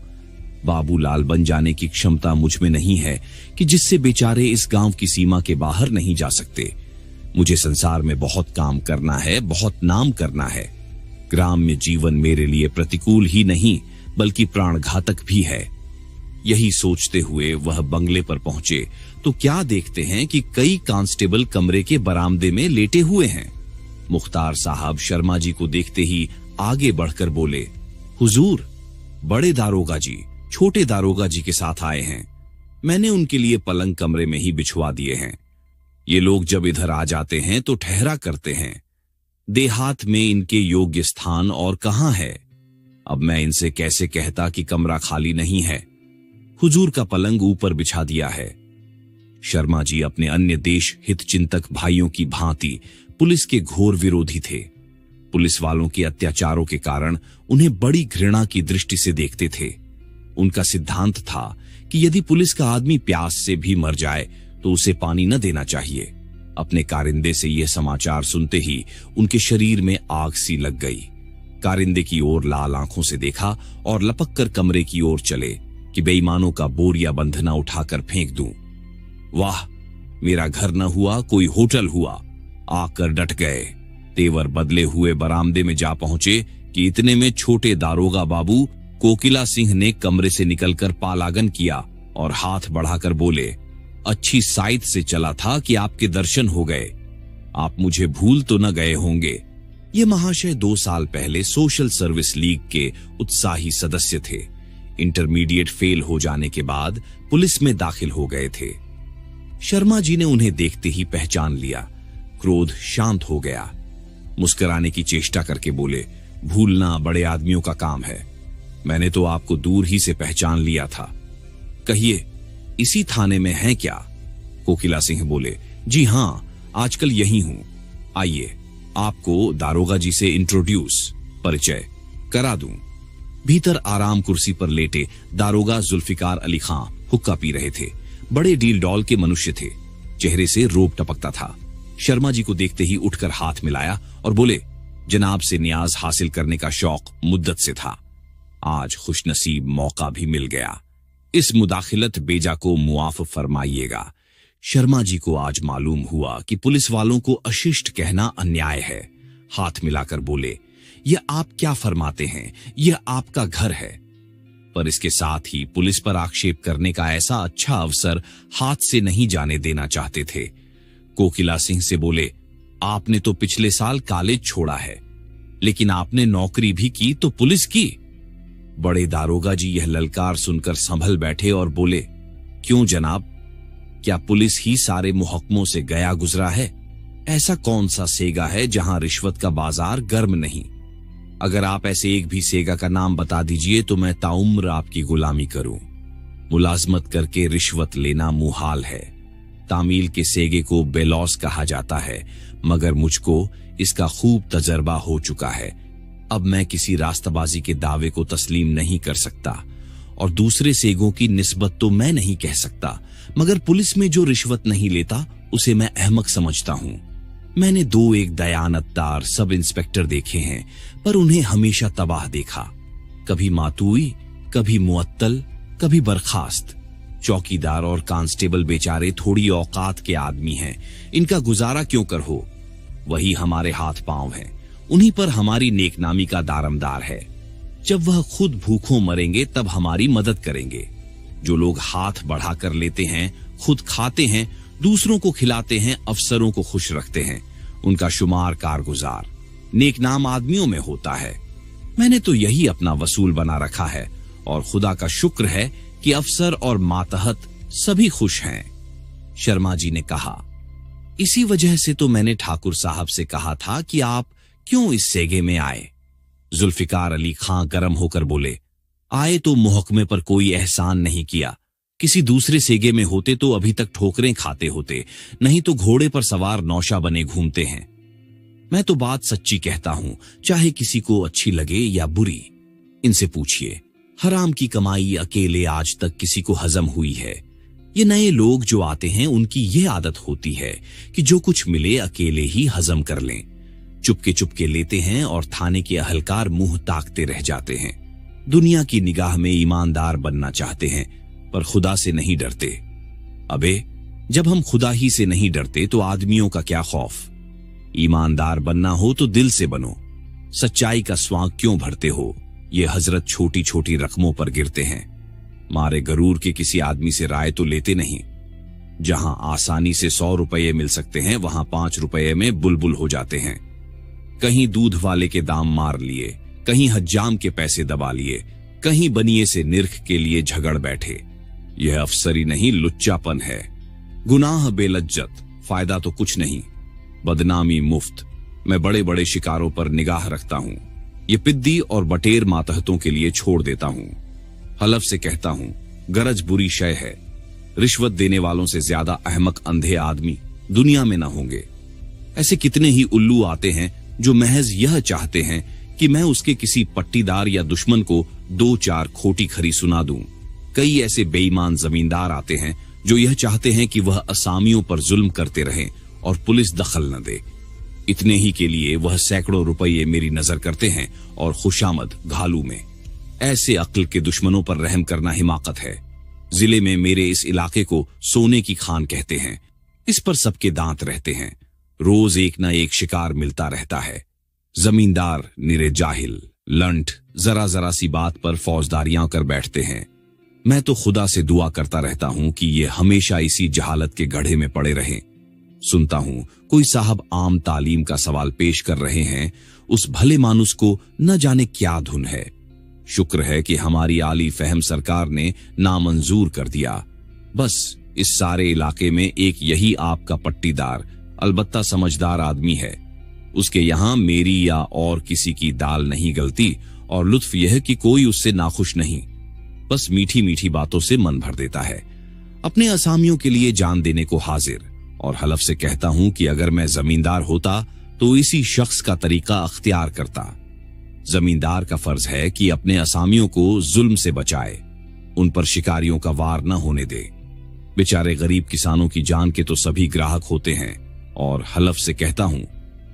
Speaker 2: बाबूलाल बन जाने की क्षमता मुझ में नहीं है कि जिससे बेचारे इस गांव की सीमा के बाहर नहीं जा सकते। मुझे संसार में बहुत काम करना है, बहुत नाम करना है। ग्राम्य जीवन मेरे लिए प्रतिकूल ही नहीं बल्कि प्राणघातक भी है। यही सोचते हुए वह बंगले पर पहुंचे तो क्या देखते हैं कि कई कांस्टेबल कमरे के बरामदे में लेटे हुए हैं। मुख्तार साहब शर्मा जी को देखते ही आगे बढ़कर बोले, हुजूर, बड़े दारोगा जी छोटे दारोगा जी के साथ आए हैं। मैंने उनके लिए पलंग कमरे में ही बिछवा दिए हैं। ये लोग जब इधर आ जाते हैं तो ठहरा करते हैं। देहात में इनके योग्य स्थान और कहां है। अब मैं इनसे कैसे कहता कि कमरा खाली नहीं है। हुजूर का पलंग ऊपर बिछा दिया है। शर्मा जी अपने अन्य देश हित चिंतक भाइयों की भांति पुलिस के घोर विरोधी थे। पुलिस वालों के अत्याचारों के कारण उन्हें बड़ी घृणा की दृष्टि से देखते थे। उनका सिद्धांत था कि यदि पुलिस का आदमी प्यास से भी मर जाए तो उसे पानी न देना चाहिए। अपने कारिंदे से यह समाचार सुनते ही उनके शरीर में आग सी लग गई। कारिंदे की ओर लाल आंखों से देखा और लपक कर कमरे की ओर चले कि बेईमानों का बोरिया बंधना उठाकर फेंक दूं। वाह, मेरा घर न हुआ कोई होटल हुआ। आकर डट गए। तेवर बदले हुए बरामदे में जा पहुंचे कि इतने में छोटे दारोगा बाबू कोकिला सिंह ने कमरे से निकलकर पालागन किया और हाथ बढ़ाकर बोले, अच्छी साइट से चला था कि आपके दर्शन हो गए। आप मुझे भूल तो न गए होंगे। ये महाशय 2 साल पहले सोशल सर्विस लीग के उत्साही सदस्य थे। इंटरमीडिएट फेल हो जाने के बाद पुलिस में दाखिल हो गए थे। शर्मा जी ने उन्हें देखते ही पहचान लिया। क्रोध शांत हो गया। मुस्कुराने की चेष्टा करके बोले, भूलना बड़े आदमियों का काम है। मैंने तो आपको दूर ही से पहचान लिया था। कहिए, इसी थाने में हैं क्या? कोकिला सिंह बोले, जी हां, आजकल यही हूं। आइए, आपको दारोगा जी से परिचय करा दूं। भीतर आराम कुर्सी पर लेटे दारोगा जुल्फिकार अली खां हुक्का पी रहे थे। बड़े डील डॉल के मनुष्य थे। चेहरे से रोब टपकता था। शर्मा जी को देखते ही उठकर हाथ मिलाया और बोले, जनाब से न्याज हासिल करने का शौक मुद्दत से था। आज खुशनसीब मौका भी मिल गया। इस मुदाखिलत बेजा को मुआफ फरमाइएगा। शर्मा जी को आज मालूम हुआ कि पुलिस वालों को अशिष्ट कहना अन्याय है। हाथ मिलाकर बोले, यह आप क्या फरमाते हैं? यह आपका घर है। पर इसके साथ ही पुलिस पर आक्षेप करने का ऐसा अच्छा अवसर हाथ से नहीं जाने देना चाहते थे। कोकिला सिंह से बोले, आपने तो पिछले साल कॉलेज छोड़ा है, लेकिन आपने नौकरी भी की तो पुलिस की। बड़े दारोगा जी यह ललकार सुनकर संभल बैठे और बोले, क्यों जनाब, क्या पुलिस ही सारे मुहक्मों से गया गुजरा है? ऐसा कौन सा सेगा है जहां रिश्वत का बाजार गर्म नहीं? अगर आप ऐसे एक भी सेगा का नाम बता दीजिए तो मैं ताउम्र आपकी गुलामी करूं। मुलाजमत करके रिश्वत लेना मुहाल है। तामील के सेगे को बेलौस कहा जाता है, मगर मुझको इसका खूब तजर्बा हो चुका है। अब मैं किसी रास्ताबाजी के दावे को तस्लीम नहीं कर सकता और दूसरे सेगों की निस्बत तो मैं नहीं कह सकता, मगर पुलिस में जो रिश्वत नहीं लेता उसे मैं अहमक समझता हूं। मैंने 2-1 दयानतदार सब इंस्पेक्टर देखे हैं, पर उन्हें हमेशा तबाह देखा। कभी मातूई, कभी मुअत्तल, कभी बर्खास्त। चौकीदार और कांस्टेबल बेचारे थोड़ी औकात के आदमी हैं, इनका गुजारा क्यों कर हो? वही हमारे हाथ पांव हैं, उन्हीं पर हमारी नेकनामी का दारमदार है। जब वह खुद भूखों मरेंगे तब हमारी मदद करेंगे। जो लोग हाथ बढ़ाकर लेते हैं, खुद खाते हैं, दूसरों को खिलाते हैं, अफसरों को खुश रखते हैं, उनका शुमार कारगुजार नेकनाम आदमियों में होता है। मैंने तो यही अपना वसूल बना रखा है और खुदा का शुक्र है कि अफसर और मातहत सभी खुश हैं। शर्मा जी ने कहा, इसी वजह से तो मैंने ठाकुर साहब से कहा था कि आप क्यों इस सेगे में आए। जुल्फिकार अली खां गर्म होकर बोले, आए तो मुहकमे पर कोई एहसान नहीं किया। किसी दूसरे सेगे में होते तो अभी तक ठोकरें खाते होते, नहीं तो घोड़े पर सवार नौशा बने घूमते हैं। मैं तो बात सच्ची कहता हूं, चाहे किसी को अच्छी लगे या बुरी। इनसे पूछिए, हराम की कमाई अकेले आज तक किसी को हजम हुई है? ये नए लोग जो आते हैं उनकी ये आदत होती है कि जो कुछ मिले अकेले ही हजम कर लें। चुपके चुपके लेते हैं और थाने के अहलकार मुंह ताकते रह जाते हैं। दुनिया की निगाह में ईमानदार बनना चाहते हैं पर खुदा से नहीं डरते। अबे जब हम खुदा ही से नहीं डरते तो आदमियों का क्या खौफ। ईमानदार बनना हो तो दिल से बनो। सच्चाई का स्वांग क्यों भरते हो। ये हजरत छोटी छोटी रकमों पर गिरते हैं। मारे गरूर के किसी आदमी से राय तो लेते नहीं। जहां आसानी से 100 रुपये मिल सकते हैं वहां 5 रुपये में बुलबुल हो जाते हैं। कहीं दूध वाले के दाम मार लिए, कहीं हज्जाम के पैसे दबा लिए, कहीं बनिए से निर्ख के लिए झगड़ बैठे। यह अफसरी नहीं लुच्चापन है। गुनाह बेलज्जत, फायदा तो कुछ नहीं, बदनामी मुफ्त। मैं बड़े बड़े शिकारों पर निगाह रखता हूं। ये पिद्दी और बटेर मातहतों के लिए छोड़ देता हूं। हलफ से कहता हूं, गरज बुरी शय है। रिश्वत देने वालों से ज्यादा अहमक अंधे आदमी दुनिया में ना होंगे। ऐसे कितने ही उल्लू आते हैं जो महज यह चाहते हैं कि मैं उसके किसी पट्टीदार या दुश्मन को 2-4 खोटी खरी सुना दूं। कई ऐसे बेईमान जमींदार आते हैं जो यह चाहते हैं कि वह असामियों पर जुल्म करते रहें और पुलिस दखल न दे। इतने ही के लिए वह सैकड़ों रुपये मेरी नजर करते हैं और खुशामद घालू में। ऐसे अक्ल के दुश्मनों पर रहम करना हिमाकत है। जिले में मेरे इस इलाके को सोने की खान कहते हैं। इस पर सबके दांत रहते हैं। रोज एक ना एक शिकार मिलता रहता है। जमींदार निरे जाहिल, लंठ, जरा जरा सी बात पर फौजदारियां कर बैठते हैं। मैं तो खुदा से दुआ करता रहता हूं कि ये हमेशा इसी जहालत के गड्ढे में पड़े रहें। सुनता हूं कोई साहब आम तालीम का सवाल पेश कर रहे हैं। उस भले मानुस को न जाने क्या धुन है। शुक्र है कि हमारी आली फहम सरकार ने नामंजूर कर दिया। बस इस सारे इलाके में एक यही आपका पट्टीदार, अलबत्ता समझदार आदमी है। उसके यहां मेरी या और किसी की दाल नहीं गलती और लुत्फ यह कि कोई उससे नाखुश नहीं। बस मीठी मीठी बातों से मन भर देता है। अपने असामियों के लिए जान देने को हाजिर। और हलफ से कहता हूं कि अगर मैं जमींदार होता तो इसी शख्स का तरीका अख्तियार करता। जमींदार का फर्ज है कि अपने असामियों को जुल्म से बचाए, उन पर शिकारियों का वार न होने दे। बेचारे गरीब किसानों की जान के तो सभी ग्राहक होते हैं और हलफ से कहता हूं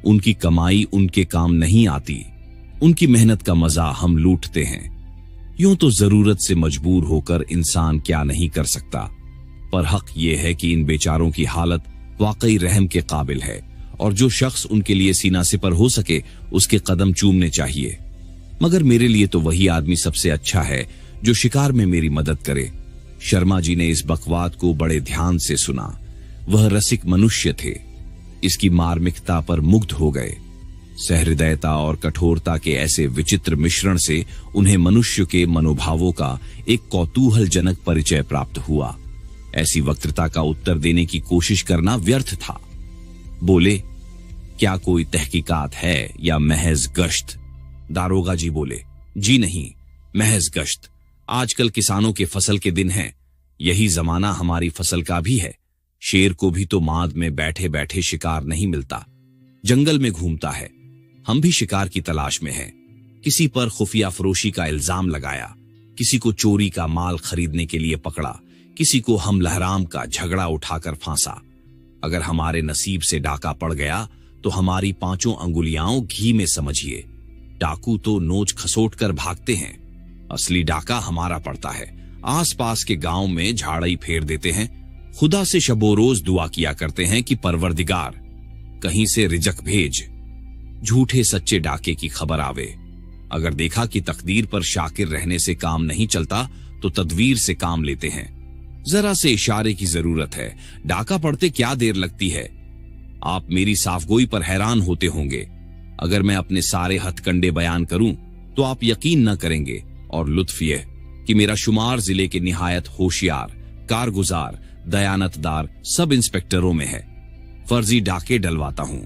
Speaker 2: उनकी कमाई उनके काम नहीं आती। उनकी मेहनत का मजा हम लूटते हैं। यूं तो जरूरत से मजबूर होकर इंसान क्या नहीं कर सकता, पर हक यह है कि इन बेचारों की हालत वाकई रहम के काबिल है और जो शख्स उनके लिए सीना सिपर हो सके उसके कदम चूमने चाहिए। मगर मेरे लिए तो वही आदमी सबसे अच्छा है जो शिकार में मेरी मदद करे। शर्मा जी ने इस बकवाद को बड़े ध्यान से सुना। वह रसिक मनुष्य थे। इसकी मार्मिकता पर मुग्ध हो गए। सहृदयता और कठोरता के ऐसे विचित्र मिश्रण से उन्हें मनुष्य के मनोभावों का एक कौतूहलजनक परिचय प्राप्त हुआ। ऐसी वक्तृता का उत्तर देने की कोशिश करना व्यर्थ था। बोले, क्या कोई तहकीकात है या महज गश्त? दारोगा जी बोले, जी नहीं, महज गश्त। आजकल किसानों के फसल के दिन हैं। यही जमाना हमारी फसल का भी है। शेर को भी तो माद में बैठे बैठे शिकार नहीं मिलता, जंगल में घूमता है। हम भी शिकार की तलाश में हैं। किसी पर खुफिया फरोशी का इल्जाम लगाया, किसी को चोरी का माल खरीदने के लिए पकड़ा, किसी को हम लहराम का झगड़ा उठाकर फांसा। अगर हमारे नसीब से डाका पड़ गया तो हमारी 5 अंगुलियां घी में समझिए। डाकू तो नोच खसोट कर भागते हैं, असली डाका हमारा पड़ता है। आसपास के गांव में झाड़ई फेर देते हैं। खुदा से शबो रोज दुआ किया करते हैं कि परवरदिगार कहीं से रिजक भेज, झूठे सच्चे डाके की खबर आवे। अगर देखा कि तकदीर पर शाकिर रहने से काम नहीं चलता तो तदवीर से काम लेते हैं। जरा से इशारे की जरूरत है। डाका पड़ते क्या देर लगती है। आप मेरी साफगोई पर हैरान होते होंगे। अगर मैं अपने सारे हथकंडे बयान करूं तो आप यकीन न करेंगे। और लुत्फ यह कि मेरा शुमार जिले के निहायत होशियार, कारगुजार, दयानतदार सब इंस्पेक्टरों में है। फर्जी डाके डलवाता हूं,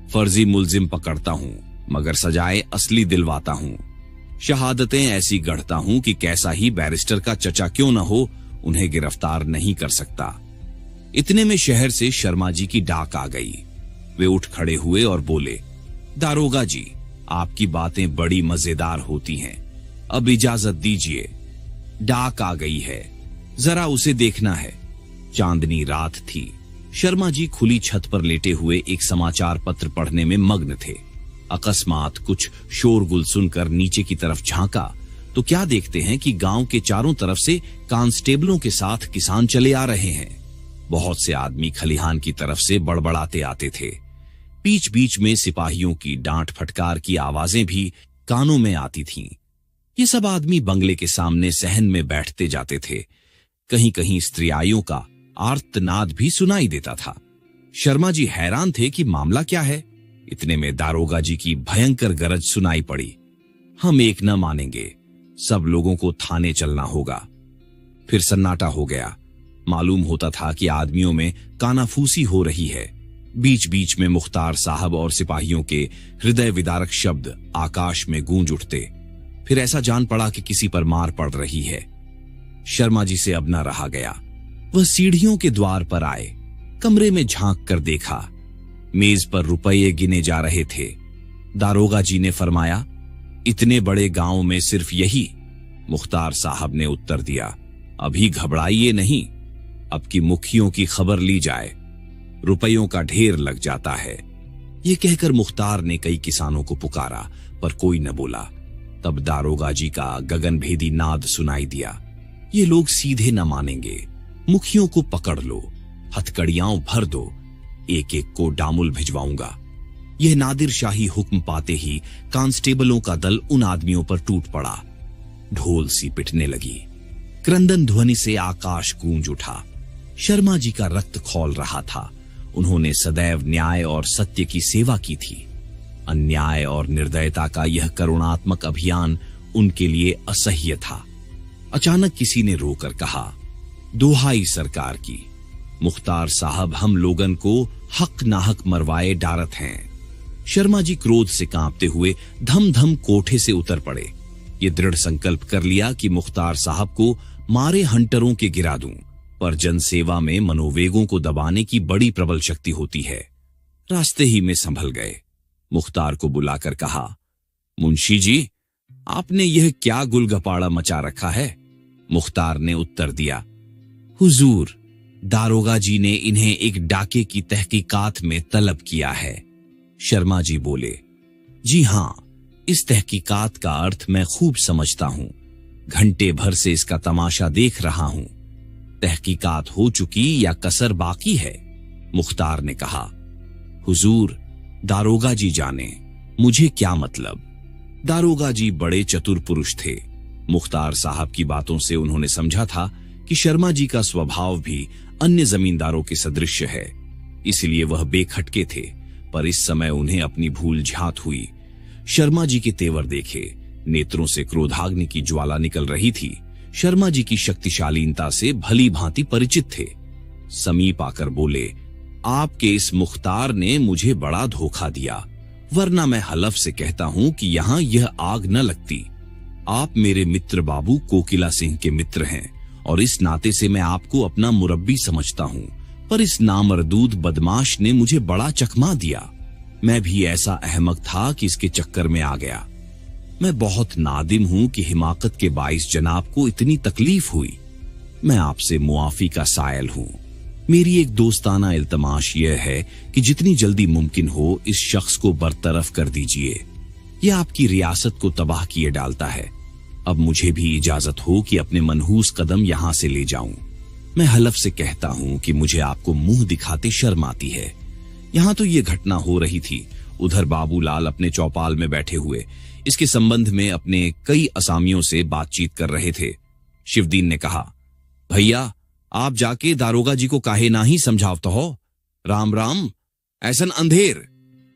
Speaker 2: फर्जी मुलजिम पकड़ता हूं, मगर सजाए असली दिलवाता हूं। शहादतें ऐसी गढ़ता हूं कि कैसा ही बैरिस्टर का चचा क्यों न हो, उन्हें गिरफ्तार नहीं कर सकता। इतने में शहर से शर्मा जी की डाक आ गई। वे उठ खड़े हुए और बोले, दारोगा जी, आपकी बातें बड़ी मजेदार होती हैं। अब इजाजत दीजिए। डाक आ गई है, जरा उसे देखना है। चांदनी रात थी। शर्मा जी खुली छत पर लेटे हुए एक समाचार पत्र पढ़ने में मग्न थे। अकस्मात कुछ शोरगुल सुनकर नीचे की तरफ झांका तो क्या देखते हैं कि गांव के चारों तरफ से कांस्टेबलों के साथ किसान चले आ रहे हैं। बहुत से आदमी खलिहान की तरफ से बड़बड़ाते आते थे। बीच बीच में सिपाहियों की डांट फटकार की आवाजें भी कानों में आती थीं। ये सब आदमी बंगले के सामने सहन में बैठते जाते थे। कहीं कहीं स्त्रियाओं का आर्तनाद भी सुनाई देता था। शर्मा जी हैरान थे कि मामला क्या है। इतने में दारोगा जी की भयंकर गरज सुनाई पड़ी। हम एक न मानेंगे, सब लोगों को थाने चलना होगा। फिर सन्नाटा हो गया। मालूम होता था कि आदमियों में कानाफूसी हो रही है। बीच बीच में मुख्तार साहब और सिपाहियों के हृदय विदारक शब्द आकाश में गूंज उठते। फिर ऐसा जान पड़ा कि किसी पर मार पड़ रही है। शर्मा जी से अब न रहा गया। वह सीढ़ियों के द्वार पर आए, कमरे में झांक कर देखा। मेज पर रुपये गिने जा रहे थे। दारोगा जी ने फरमाया, इतने बड़े गांव में सिर्फ यही? मुख्तार साहब ने उत्तर दिया, अभी घबराइए नहीं, अब की मुखियों की खबर ली जाए, रुपयों का ढेर लग जाता है। ये कहकर मुख्तार ने कई किसानों को पुकारा पर कोई न बोला। तब दारोगा जी का गगनभेदी नाद सुनाई दिया, ये लोग सीधे न मानेंगे, मुखियों को पकड़ लो, हथकड़ियां भर दो, एक एक को डामुल भिजवाऊंगा। यह नादिर शाही हुक्म पाते ही कांस्टेबलों का दल उन आदमियों पर टूट पड़ा। ढोल सी पिटने लगी। क्रंदन ध्वनि से आकाश गूंज उठा। शर्मा जी का रक्त खौल रहा था। उन्होंने सदैव न्याय और सत्य की सेवा की थी। अन्याय और निर्दयता का यह करुणात्मक अभियान उनके लिए असह्य था। अचानक किसी ने रोकर कहा, दोहाई सरकार की, मुख्तार साहब हम लोगन को हक नाहक मरवाए डारत हैं। शर्मा जी क्रोध से कांपते हुए धम धम कोठे से उतर पड़े। ये दृढ़ संकल्प कर लिया कि मुख्तार साहब को मारे हंटरों के गिरा दूं, पर जनसेवा में मनोवेगों को दबाने की बड़ी प्रबल शक्ति होती है। रास्ते ही में संभल गए। मुख्तार को बुलाकर कहा, मुंशी जी, आपने यह क्या गुलगपाड़ा मचा रखा है? मुख्तार ने उत्तर दिया, हुजूर, दारोगा जी ने इन्हें एक डाके की तहकीकात में तलब किया है। शर्मा जी बोले, जी हां, इस तहकीकात का अर्थ मैं खूब समझता हूं। घंटे भर से इसका तमाशा देख रहा हूं। तहकीकात हो चुकी या कसर बाकी है? मुख्तार ने कहा, हुजूर, दारोगा जी जाने, मुझे क्या मतलब। दारोगा जी बड़े चतुर पुरुष थे। मुख्तार साहब की बातों से उन्होंने समझा था कि शर्मा जी का स्वभाव भी अन्य जमींदारों के सदृश है, इसलिए वह बेखटके थे। पर इस समय उन्हें अपनी भूल झात हुई। शर्मा जी के तेवर देखे, नेत्रों से क्रोधाग्नि की ज्वाला निकल रही थी। शर्मा जी की शक्तिशालीनता से भली भांति परिचित थे। समीप आकर बोले, आपके इस मुख्तार ने मुझे बड़ा धोखा दिया, वरना मैं हलफ से कहता हूं कि यहां यह आग न लगती। आप मेरे मित्र बाबू कोकिला सिंह के मित्र हैं और इस नाते से मैं आपको अपना मुरब्बी समझता हूं, पर इस नामरदूद बदमाश ने मुझे बड़ा चकमा दिया। मैं भी ऐसा अहमक था कि इसके चक्कर में आ गया। मैं बहुत नादिम हूं कि हिमाकत के बाइस जनाब को इतनी तकलीफ हुई। मैं आपसे मुआफी का सायल हूं। मेरी एक दोस्ताना इल्तमाश यह है कि जितनी जल्दी मुमकिन हो इस शख्स को बरतरफ कर दीजिए। यह आपकी रियासत को तबाह किए डालता है। अब मुझे भी इजाजत हो कि अपने मनहूस कदम यहां से ले जाऊं। मैं हलफ से कहता हूं कि मुझे आपको मुंह दिखाते शर्म आती है। यहां तो ये घटना हो रही थी, उधर बाबूलाल अपने चौपाल में बैठे हुए इसके संबंध में अपने कई असामियों से बातचीत कर रहे थे। शिवदीन ने कहा, भैया, आप जाके दारोगा जी को काहे ना ही समझावत हो। राम राम, ऐसन अंधेर।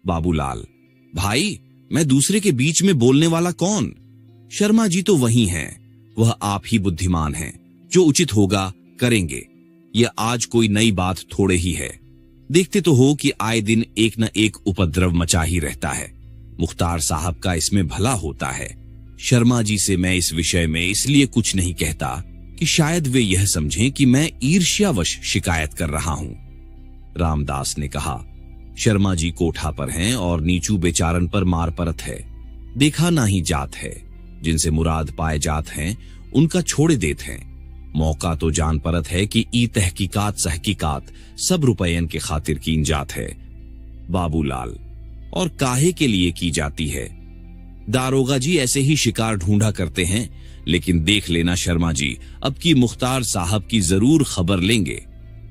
Speaker 2: बाबूलाल, भाई, मैं दूसरे के बीच में बोलने वाला कौन? शर्मा जी तो वही हैं, वह आप ही बुद्धिमान हैं। जो उचित होगा करेंगे। यह आज कोई नई बात थोड़े ही है। देखते तो हो कि आए दिन एक न एक उपद्रव मचा ही रहता है। मुख्तार साहब का इसमें भला होता है। शर्मा जी से मैं इस विषय में इसलिए कुछ नहीं कहता कि शायद वे यह समझें कि मैं ईर्ष्यावश शिकायत कर रहा हूं। रामदास ने कहा, शर्मा जी कोठा पर हैं और नीचू बेचारन पर मार परत है। देखा ना ही जात है, जिनसे मुराद पाए जात हैं उनका छोड़े देत हैं। मौका तो जान परत है कि ई तहकीकात सहकीकात सब रुपयन के खातिर कीन जात है। बाबूलाल, और काहे के लिए की जाती है? दारोगा जी ऐसे ही शिकार ढूंढा करते हैं, लेकिन देख लेना शर्मा जी, अब की मुख्तार साहब की जरूर खबर लेंगे।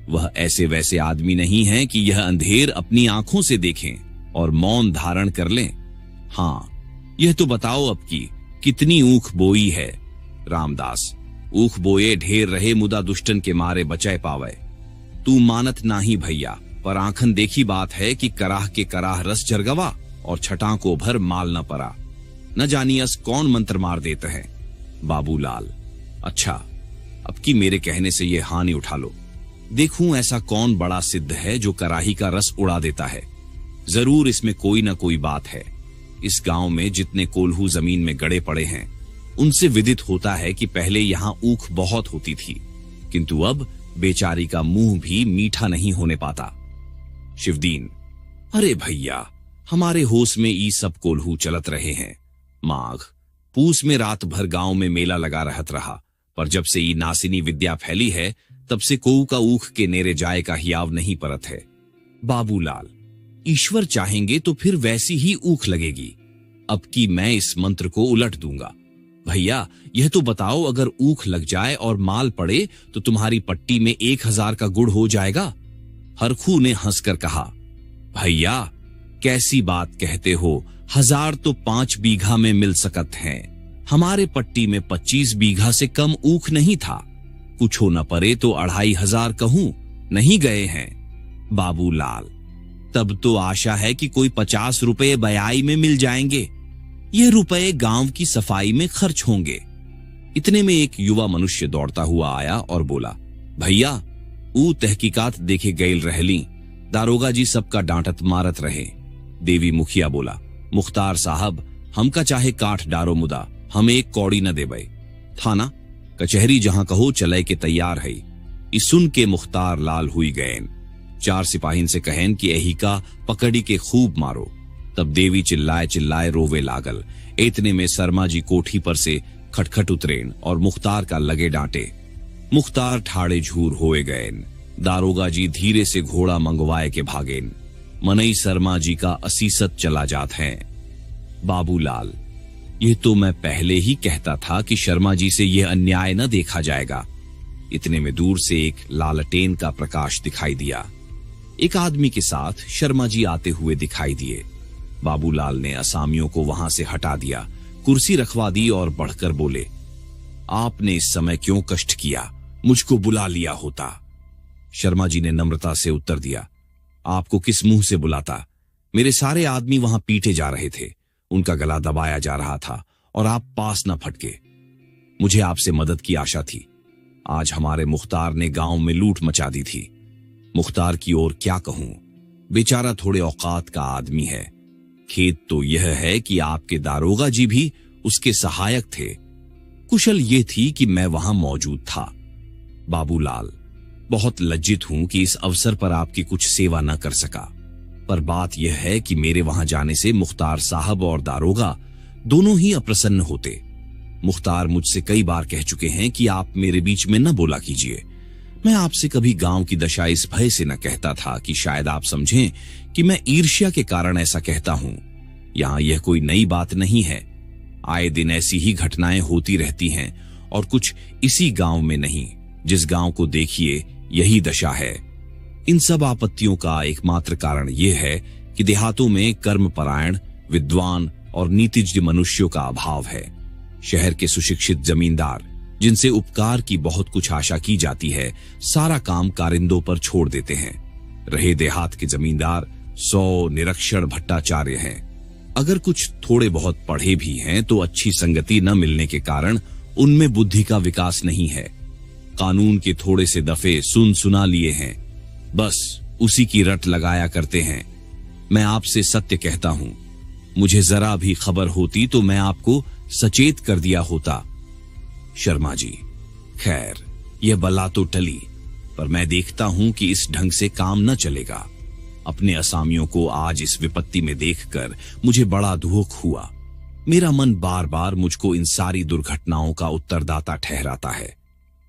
Speaker 2: वह ऐसे वैसे आदमी नहीं है कि यह अंधेर अपनी आंखों से देखें और मौन धारण कर लें। हाँ, यह तो बताओ अब की कितनी ऊख बोई है? रामदास, ऊख बोए ढेर रहे, मुदा दुष्टन के मारे बचाए पावे। तू मानत नाही भैया, पर आंखन देखी बात है कि कराह के कराह रस जरगवा और छटां को भर माल न परा। न जानियस कौन मंत्र मार देते हैं। बाबूलाल, अच्छा, अब की मेरे कहने से ये हानि उठा लो। देखूं ऐसा कौन बड़ा सिद्ध है जो कराही का रस उड़ा देता है। जरूर इसमें कोई ना कोई बात है। इस गांव में जितने कोल्हू जमीन में गड़े पड़े हैं, उनसे विदित होता है कि पहले यहां ऊख बहुत होती थी, किंतु अब बेचारी का मुंह भी मीठा नहीं होने पाता। शिवदीन, अरे भैया, हमारे होश में ई सब कोल्हू चलत रहे हैं। माघ पूस में रात भर गांव में मेला लगा रहत रहा, पर जब से ई नासिनी विद्या फैली है, तब से कोऊ का ऊख के नेरे जाए का हियाव नहीं परत है। बाबूलाल, ईश्वर चाहेंगे तो फिर वैसी ही ऊख लगेगी। अब की मैं इस मंत्र को उलट दूंगा। भैया, यह तो बताओ, अगर ऊख लग जाए और माल पड़े तो तुम्हारी पट्टी में 1000 का गुड़ हो जाएगा? हरखू ने हंसकर कहा, भैया कैसी बात कहते हो, 1000 तो 5 बीघा में मिल सकत हैं। हमारे पट्टी में 25 बीघा से कम ऊख नहीं था। कुछ हो न परे तो 2500 कहूं, नहीं गए हैं। बाबूलाल, तब तो आशा है कि कोई 50 रुपए बयाई में मिल जाएंगे। ये रुपए गांव की सफाई में खर्च होंगे। इतने में एक युवा मनुष्य दौड़ता हुआ आया और बोला, भैया, ऊ तहकीकात देखे गैल रहली, दारोगा जी सबका डांटत मारत रहे। देवी मुखिया बोला, मुख्तार साहब, हमका चाहे काठ डारो, मुदा हम एक कौड़ी न देबे। थाना कचहरी जहां कहो चले के तैयार है। इस सुन के मुख्तार लाल हुई गएन। 4 सिपाहीन से कहेन कि एही का पकड़ी के खूब मारो। तब देवी चिल्लाए चिल्लाए रोवे लागल। इतने में शर्मा जी कोठी पर से खटखट उतरेन और मुख्तार का लगे डांटे। मुख्तार ठाड़े झूर होए गएन। दारोगा जी धीरे से घोड़ा मंगवाए के भागेन। मनई शर्मा जी का असीसत चला जात है। बाबूलाल, ये तो मैं पहले ही कहता था कि शर्मा जी से यह अन्याय न देखा जाएगा। इतने में दूर से एक लालटेन का प्रकाश दिखाई दिया। एक आदमी के साथ शर्मा जी आते हुए दिखाई दिए। बाबूलाल ने असामियों को वहां से हटा दिया, कुर्सी रखवा दी और बढ़कर बोले, आपने इस समय क्यों कष्ट किया? मुझको बुला लिया होता। शर्मा जी ने नम्रता से उत्तर दिया, आपको किस मुंह से बुलाता? मेरे सारे आदमी वहां पीटे जा रहे थे, उनका गला दबाया जा रहा था और आप पास न फटके। मुझे आपसे मदद की आशा थी। आज हमारे मुख्तार ने गांव में लूट मचा दी थी। मुख्तार की ओर क्या कहूं, बेचारा थोड़े औकात का आदमी है। खेद तो यह है कि आपके दारोगा जी भी उसके सहायक थे। कुशल ये थी कि मैं वहां मौजूद था। बाबूलाल, बहुत लज्जित हूं कि इस अवसर पर आपकी कुछ सेवा न कर सका, पर बात यह है कि मेरे वहां जाने से मुख्तार साहब और दारोगा दोनों ही अप्रसन्न होते। मुख्तार मुझसे कई बार कह चुके हैं कि आप मेरे बीच में न बोला कीजिए। मैं आपसे कभी गांव की दशा इस भय से न कहता था कि शायद आप समझें कि मैं ईर्ष्या के कारण ऐसा कहता हूं। यहां यह कोई नई बात नहीं है। आए दिन ऐसी ही घटनाएं होती रहती हैं, और कुछ इसी गांव में नहीं, जिस गांव को देखिए यही दशा है। इन सब आपत्तियों का एकमात्र कारण यह है कि देहातों में कर्मपरायण, विद्वान और नीतिज्ञ मनुष्यों का अभाव है। शहर के सुशिक्षित जमींदार, जिनसे उपकार की बहुत कुछ आशा की जाती है, सारा काम कारिंदों पर छोड़ देते हैं। रहे देहात के जमींदार 100 निरक्षर भट्टाचार्य हैं। अगर कुछ थोड़े बहुत पढ़े भी हैं तो अच्छी संगति न मिलने के कारण उनमें बुद्धि का विकास नहीं है। कानून के थोड़े से दफे सुना लिए हैं, बस उसी की रट लगाया करते हैं। मैं आपसे सत्य कहता हूं, मुझे जरा भी खबर होती तो मैं आपको सचेत कर दिया होता। शर्मा जी, खैर यह बला तो टली, पर मैं देखता हूं कि इस ढंग से काम न चलेगा। अपने असामियों को आज इस विपत्ति में देखकर मुझे बड़ा दुख हुआ। मेरा मन बार बार मुझको इन सारी दुर्घटनाओं का उत्तरदाता ठहराता है।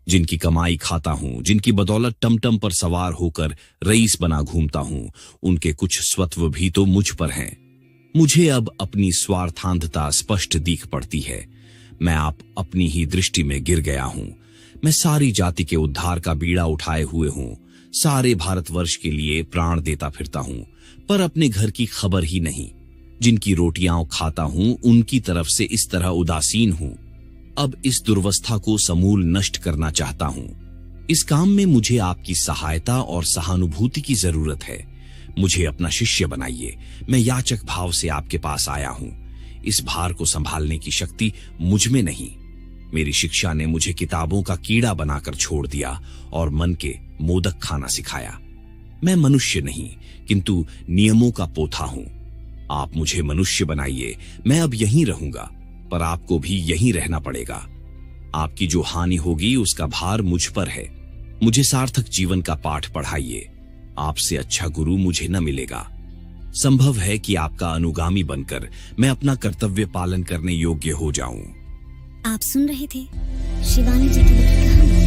Speaker 2: जिनकी कमाई खाता हूं, जिनकी बदौलत टमटम पर सवार होकर रईस बना घूमता हूं, उनके कुछ स्वत्व भी तो मुझ पर हैं। मुझे अब अपनी स्वार्थांधता स्पष्ट दिख पड़ती है। मैं आप अपनी ही दृष्टि में गिर गया हूं। मैं सारी जाति के उद्धार का बीड़ा उठाए हुए हूं, सारे भारतवर्ष के लिए प्राण देता फिरता हूं, पर अपने घर की खबर ही नहीं। जिनकी रोटियां खाता हूं, उनकी तरफ से इस तरह उदासीन हूं। अब इस दुर्वस्था को समूल नष्ट करना चाहता हूं। इस काम में मुझे आपकी सहायता और सहानुभूति की जरूरत है। मुझे अपना शिष्य बनाइए। मैं याचक भाव से आपके पास आया हूं। इस भार को संभालने की शक्ति मुझ में नहीं। मेरी शिक्षा ने मुझे किताबों का कीड़ा बनाकर छोड़ दिया और मन के मोदक खाना सिखाया। मैं मनुष्य नहीं, किंतु नियमों का पोथा हूं। आप मुझे मनुष्य बनाइए। मैं अब यहीं रहूंगा, पर आपको भी यहीं रहना पड़ेगा। आपकी जो हानि होगी उसका भार मुझ पर है। मुझे सार्थक जीवन का पाठ पढ़ाइए। आपसे अच्छा गुरु मुझे न मिलेगा। संभव है कि आपका अनुगामी बनकर मैं अपना कर्तव्य पालन करने योग्य हो जाऊं।
Speaker 1: आप सुन रहे थे शिवानी जी की लिखी कहानी